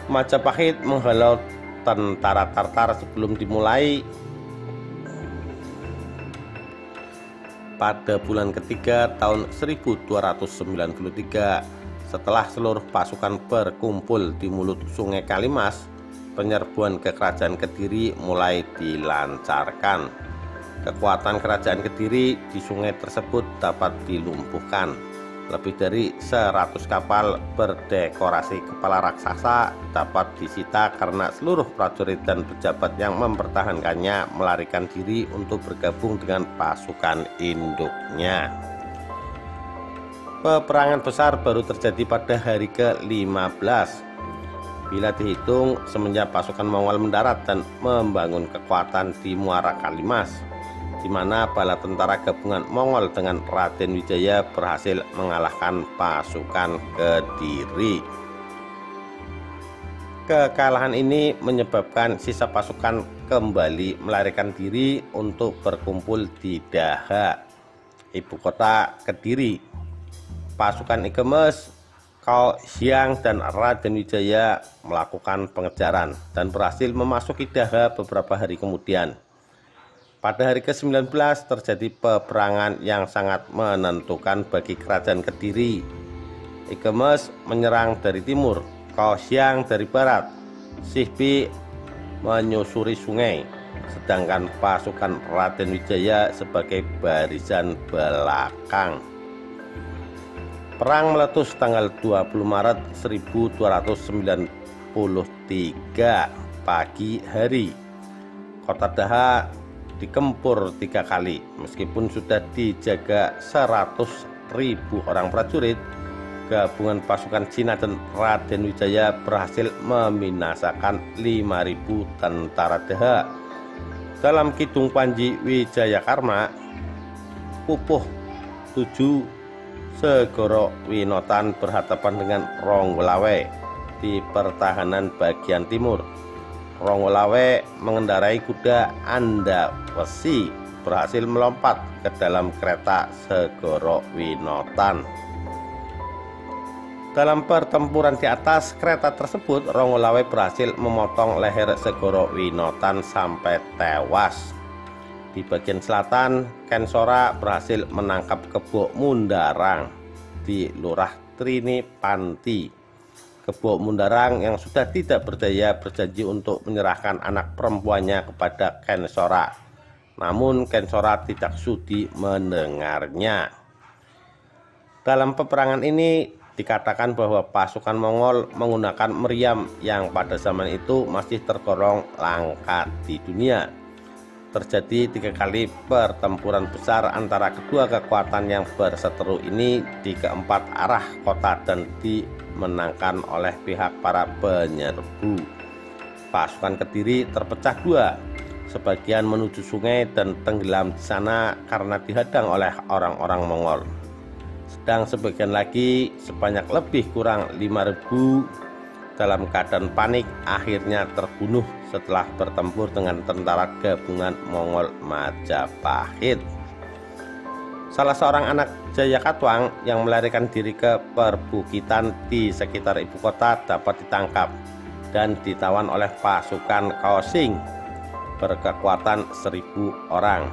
S1: Majapahit menghalau tentara Tartar sebelum dimulai. Pada bulan ketiga tahun 1293, setelah seluruh pasukan berkumpul di mulut Sungai Kalimas, penyerbuan ke kerajaan Kediri mulai dilancarkan. Kekuatan kerajaan Kediri di sungai tersebut dapat dilumpuhkan. Lebih dari 100 kapal berdekorasi kepala raksasa dapat disita karena seluruh prajurit dan pejabat yang mempertahankannya melarikan diri untuk bergabung dengan pasukan induknya. Peperangan besar baru terjadi pada hari ke-15. Bila dihitung semenjak pasukan Mongol mendarat dan membangun kekuatan di Muara Kalimas, di mana bala tentara gabungan Mongol dengan Raden Wijaya berhasil mengalahkan pasukan Kediri. Kekalahan ini menyebabkan sisa pasukan kembali melarikan diri untuk berkumpul di Daha, ibu kota Kediri. Pasukan Ikemes, Kao Xiang dan Raden Wijaya melakukan pengejaran dan berhasil memasuki Daha beberapa hari kemudian. Pada hari ke-19 terjadi peperangan yang sangat menentukan bagi kerajaan Kediri. Ikemes menyerang dari timur, Kao Xiang dari barat, Sihbi menyusuri sungai, sedangkan pasukan Raden Wijaya sebagai barisan belakang. Perang meletus tanggal 20 Maret 1293 pagi hari. Kota Daha dikempur 3 kali. Meskipun sudah dijaga 100.000 orang prajurit, gabungan pasukan Cina dan Raden Wijaya berhasil membinasakan 5.000 tentara Daha. Dalam Kidung Panji Wijayakarma, Pupuh 7 Segoro Winotan berhadapan dengan Ronggolawe di pertahanan bagian timur. Ronggolawe mengendarai kuda Andawesi berhasil melompat ke dalam kereta Segoro Winotan. Dalam pertempuran di atas kereta tersebut, Ronggolawe berhasil memotong leher Segoro Winotan sampai tewas. Di bagian selatan, Kensora berhasil menangkap Kebo Mundarang di Lurah Trini Panti. Kebo Mundarang yang sudah tidak berdaya berjanji untuk menyerahkan anak perempuannya kepada Kensora. Namun Kensora tidak sudi mendengarnya. Dalam peperangan ini dikatakan bahwa pasukan Mongol menggunakan meriam yang pada zaman itu masih tergolong langka di dunia. Terjadi 3 kali pertempuran besar antara kedua kekuatan yang berseteru ini di keempat arah kota dan dimenangkan oleh pihak para penyerbu. Pasukan Kediri terpecah 2, sebagian menuju sungai dan tenggelam di sana karena dihadang oleh orang-orang Mongol. Sedang sebagian lagi sebanyak lebih kurang 5.000 dalam keadaan panik akhirnya terbunuh setelah bertempur dengan tentara gabungan Mongol Majapahit. Salah seorang anak Jayakatwang yang melarikan diri ke perbukitan di sekitar ibu kota dapat ditangkap dan ditawan oleh pasukan Kosing berkekuatan 1.000 orang.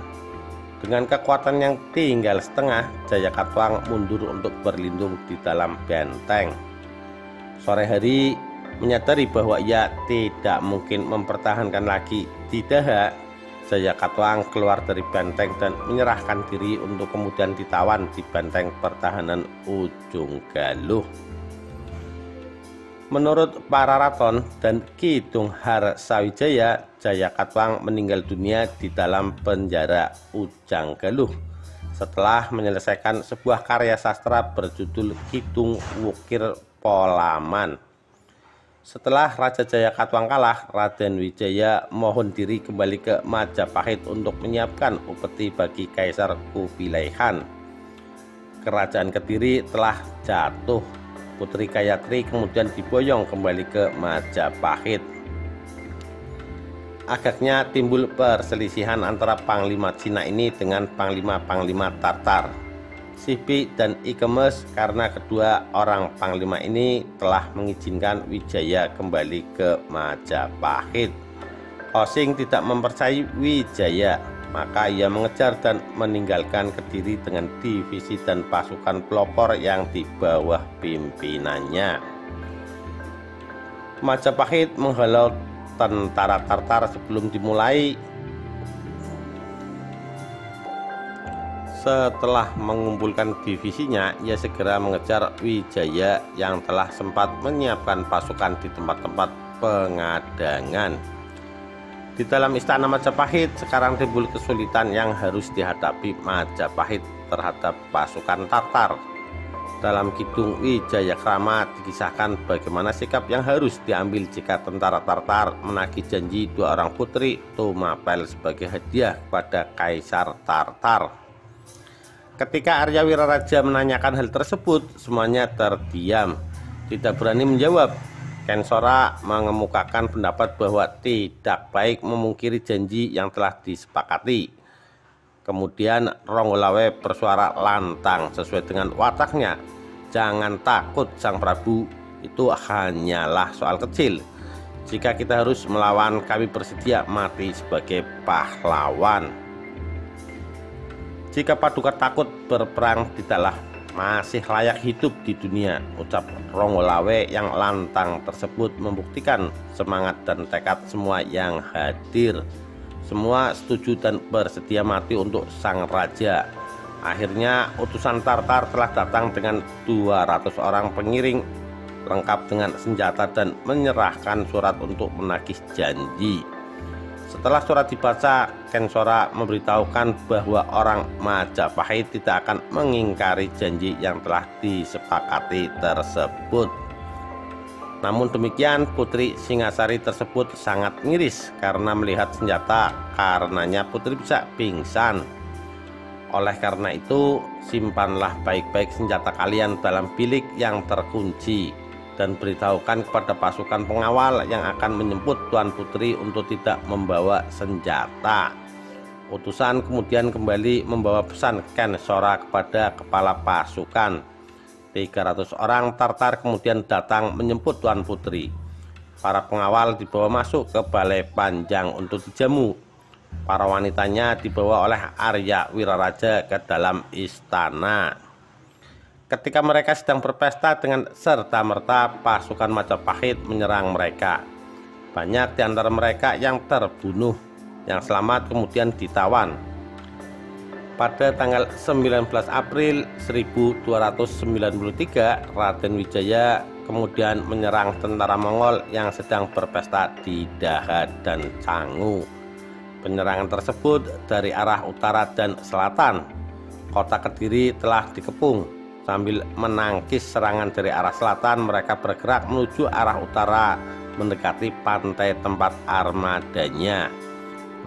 S1: Dengan kekuatan yang tinggal setengah, Jayakatwang mundur untuk berlindung di dalam benteng. Sore hari, menyadari bahwa ia tidak mungkin mempertahankan lagi di Daha, Jayakatwang keluar dari benteng dan menyerahkan diri untuk kemudian ditawan di benteng pertahanan Ujung Galuh. Menurut para raton dan Kidung Harsawijaya, Jayakatwang meninggal dunia di dalam penjara Ujang Galuh setelah menyelesaikan sebuah karya sastra berjudul Kidung Wukir Polaman. Setelah Raja Jayakatwang kalah, Raden Wijaya mohon diri kembali ke Majapahit untuk menyiapkan upeti bagi Kaisar Kubilai Khan. Kerajaan Kediri telah jatuh. Putri Gayatri kemudian diboyong kembali ke Majapahit. Agaknya timbul perselisihan antara Panglima Cina ini dengan Panglima-Panglima Tartar, Sipi dan Ikemes, karena kedua orang panglima ini telah mengizinkan Wijaya kembali ke Majapahit. Osing tidak mempercayai Wijaya, maka ia mengejar dan meninggalkan Kediri dengan divisi dan pasukan pelopor yang di bawah pimpinannya. Majapahit menghalau tentara Tartar sebelum dimulai. Setelah mengumpulkan divisinya, ia segera mengejar Wijaya yang telah sempat menyiapkan pasukan di tempat-tempat pengadangan. Di dalam istana Majapahit sekarang timbul kesulitan yang harus dihadapi Majapahit terhadap pasukan Tartar. Dalam Kidung Wijayakrama dikisahkan bagaimana sikap yang harus diambil jika tentara Tartar menagih janji dua orang putri Tumapel sebagai hadiah kepada Kaisar Tartar. Ketika Arya Wiraraja menanyakan hal tersebut, semuanya terdiam, tidak berani menjawab. Kensora mengemukakan pendapat bahwa tidak baik memungkiri janji yang telah disepakati. Kemudian Ronggolawe bersuara lantang sesuai dengan wataknya, "Jangan takut Sang Prabu, itu hanyalah soal kecil. Jika kita harus melawan, kami bersedia mati sebagai pahlawan. Jika Paduka takut berperang, tidaklah masih layak hidup di dunia," ucap Ronggolawe yang lantang tersebut membuktikan semangat dan tekad semua yang hadir. Semua setuju dan bersedia mati untuk sang raja. Akhirnya utusan Tartar telah datang dengan 200 orang pengiring lengkap dengan senjata dan menyerahkan surat untuk menagih janji. Setelah surat dibaca, Kensora memberitahukan bahwa orang Majapahit tidak akan mengingkari janji yang telah disepakati tersebut. Namun demikian, Putri Singasari tersebut sangat miris karena melihat senjata, karenanya putri bisa pingsan. Oleh karena itu, simpanlah baik-baik senjata kalian dalam bilik yang terkunci dan beritahukan kepada pasukan pengawal yang akan menjemput Tuan Putri untuk tidak membawa senjata. Utusan kemudian kembali membawa pesan Kensora kepada kepala pasukan. 300 orang Tartar kemudian datang menjemput Tuan Putri. Para pengawal dibawa masuk ke balai panjang untuk dijamu. Para wanitanya dibawa oleh Arya Wiraraja ke dalam istana. Ketika mereka sedang berpesta, dengan serta-merta pasukan Majapahit menyerang mereka. Banyak di antara mereka yang terbunuh, yang selamat kemudian ditawan. Pada tanggal 19 April 1293, Raden Wijaya kemudian menyerang tentara Mongol yang sedang berpesta di Daha dan Canggu. Penyerangan tersebut dari arah utara dan selatan. Kota Kediri telah dikepung. Sambil menangkis serangan dari arah selatan, mereka bergerak menuju arah utara mendekati pantai tempat armadanya.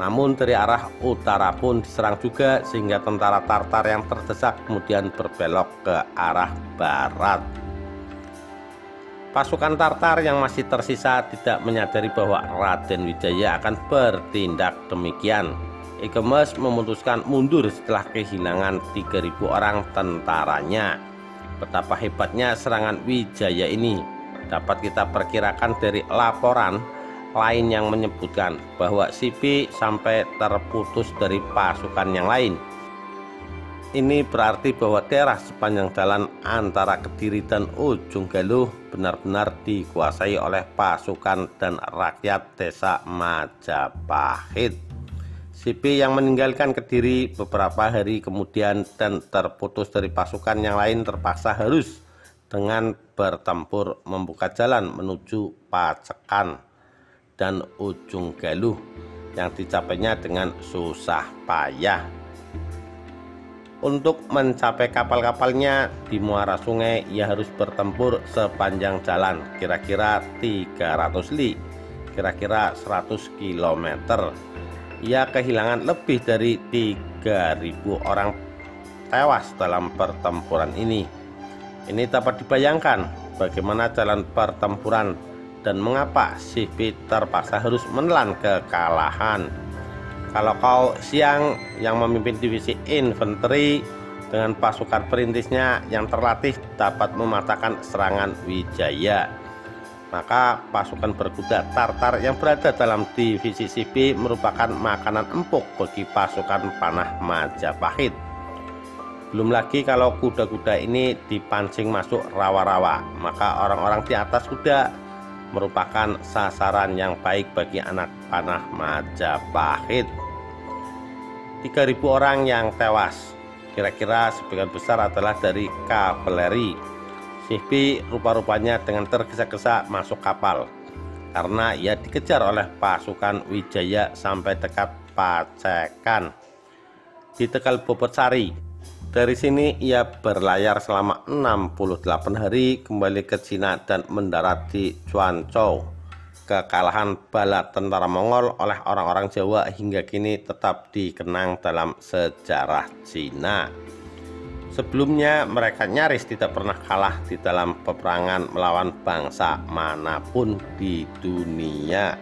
S1: Namun dari arah utara pun diserang juga, sehingga tentara Tartar yang terdesak kemudian berbelok ke arah barat. Pasukan Tartar yang masih tersisa tidak menyadari bahwa Raden Wijaya akan bertindak demikian. Ikemes memutuskan mundur setelah kehilangan 3.000 orang tentaranya. Betapa hebatnya serangan Wijaya ini dapat kita perkirakan dari laporan lain yang menyebutkan bahwa Sipi sampai terputus dari pasukan yang lain. Ini berarti bahwa daerah sepanjang jalan antara Kediri dan Ujung Galuh benar-benar dikuasai oleh pasukan dan rakyat desa Majapahit. Sipi yang meninggalkan Kediri beberapa hari kemudian dan terputus dari pasukan yang lain terpaksa harus dengan bertempur membuka jalan menuju Pacekan dan Ujung Galuh yang dicapainya dengan susah payah. Untuk mencapai kapal-kapalnya di muara sungai, ia harus bertempur sepanjang jalan kira-kira 300 li, kira-kira 100 km. Ia kehilangan lebih dari 3.000 orang tewas dalam pertempuran ini. Ini dapat dibayangkan bagaimana jalan pertempuran dan mengapa Sipi terpaksa harus menelan kekalahan. Kalau Kau Siang yang memimpin divisi infanteri dengan pasukan perintisnya yang terlatih dapat mematahkan serangan Wijaya, maka pasukan berkuda Tartar yang berada dalam divisi Sipi merupakan makanan empuk bagi pasukan panah Majapahit. Belum lagi kalau kuda-kuda ini dipancing masuk rawa-rawa, maka orang-orang di atas kuda merupakan sasaran yang baik bagi anak panah Majapahit. 3.000 orang yang tewas, kira-kira sebagian besar adalah dari kavaleri. Sipi rupa-rupanya dengan tergesa-gesa masuk kapal karena ia dikejar oleh pasukan Wijaya sampai dekat Pacekan di Tegal Bobotsari. Dari sini ia berlayar selama 68 hari kembali ke Cina dan mendarat di Cuancou. Kekalahan bala tentara Mongol oleh orang-orang Jawa hingga kini tetap dikenang dalam sejarah Cina. Sebelumnya mereka nyaris tidak pernah kalah di dalam peperangan melawan bangsa manapun di dunia.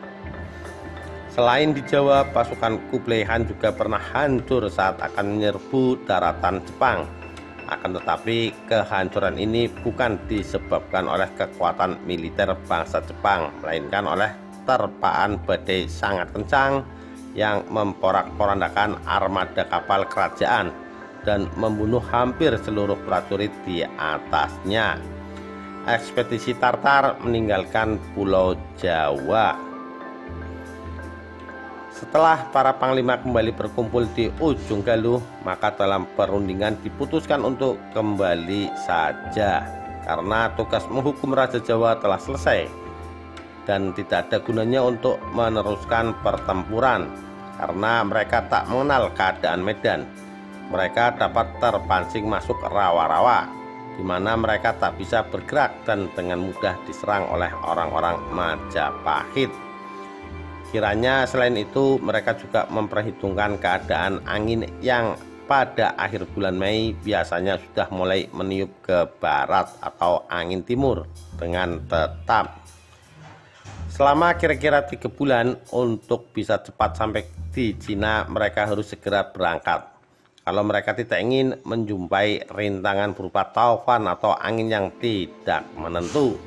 S1: Selain di Jawa, pasukan Kublai Han juga pernah hancur saat akan menyerbu daratan Jepang. Akan tetapi kehancuran ini bukan disebabkan oleh kekuatan militer bangsa Jepang, melainkan oleh terpaan badai sangat kencang yang memporak-porandakan armada kapal kerajaan dan membunuh hampir seluruh prajurit di atasnya. Ekspedisi Tartar meninggalkan Pulau Jawa. Setelah para panglima kembali berkumpul di Ujung Galuh, maka dalam perundingan diputuskan untuk kembali saja karena tugas menghukum Raja Jawa telah selesai dan tidak ada gunanya untuk meneruskan pertempuran karena mereka tak mengenal keadaan medan. Mereka dapat terpancing masuk rawa-rawa di mana mereka tak bisa bergerak dan dengan mudah diserang oleh orang-orang Majapahit. Kiranya selain itu mereka juga memperhitungkan keadaan angin yang pada akhir bulan Mei biasanya sudah mulai meniup ke barat atau angin timur dengan tetap. Selama kira-kira 3 bulan untuk bisa cepat sampai di Cina, mereka harus segera berangkat. Kalau mereka tidak ingin menjumpai rintangan berupa taufan atau angin yang tidak menentu,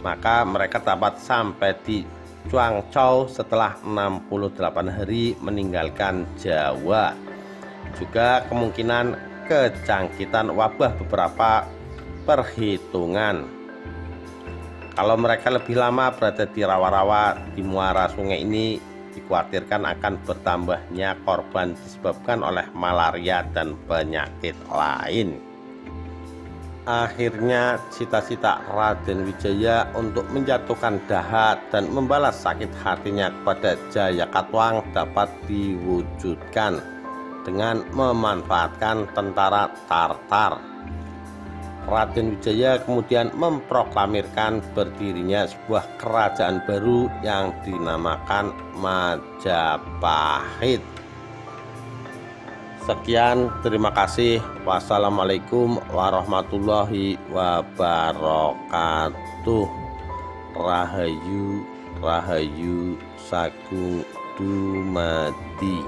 S1: maka mereka dapat sampai di Cuancou setelah 68 hari meninggalkan Jawa. Juga kemungkinan kejangkitan wabah beberapa perhitungan. Kalau mereka lebih lama berada di rawa-rawa di muara sungai ini, dikhawatirkan akan bertambahnya korban disebabkan oleh malaria dan penyakit lain. Akhirnya cita-cita Raden Wijaya untuk menjatuhkan Dahat dan membalas sakit hatinya kepada Jayakatwang dapat diwujudkan dengan memanfaatkan tentara Tartar. Raden Wijaya kemudian memproklamirkan berdirinya sebuah kerajaan baru yang dinamakan Majapahit. Sekian, terima kasih. Wassalamualaikum warahmatullahi wabarakatuh. Rahayu, Rahayu Sagung Dumadi.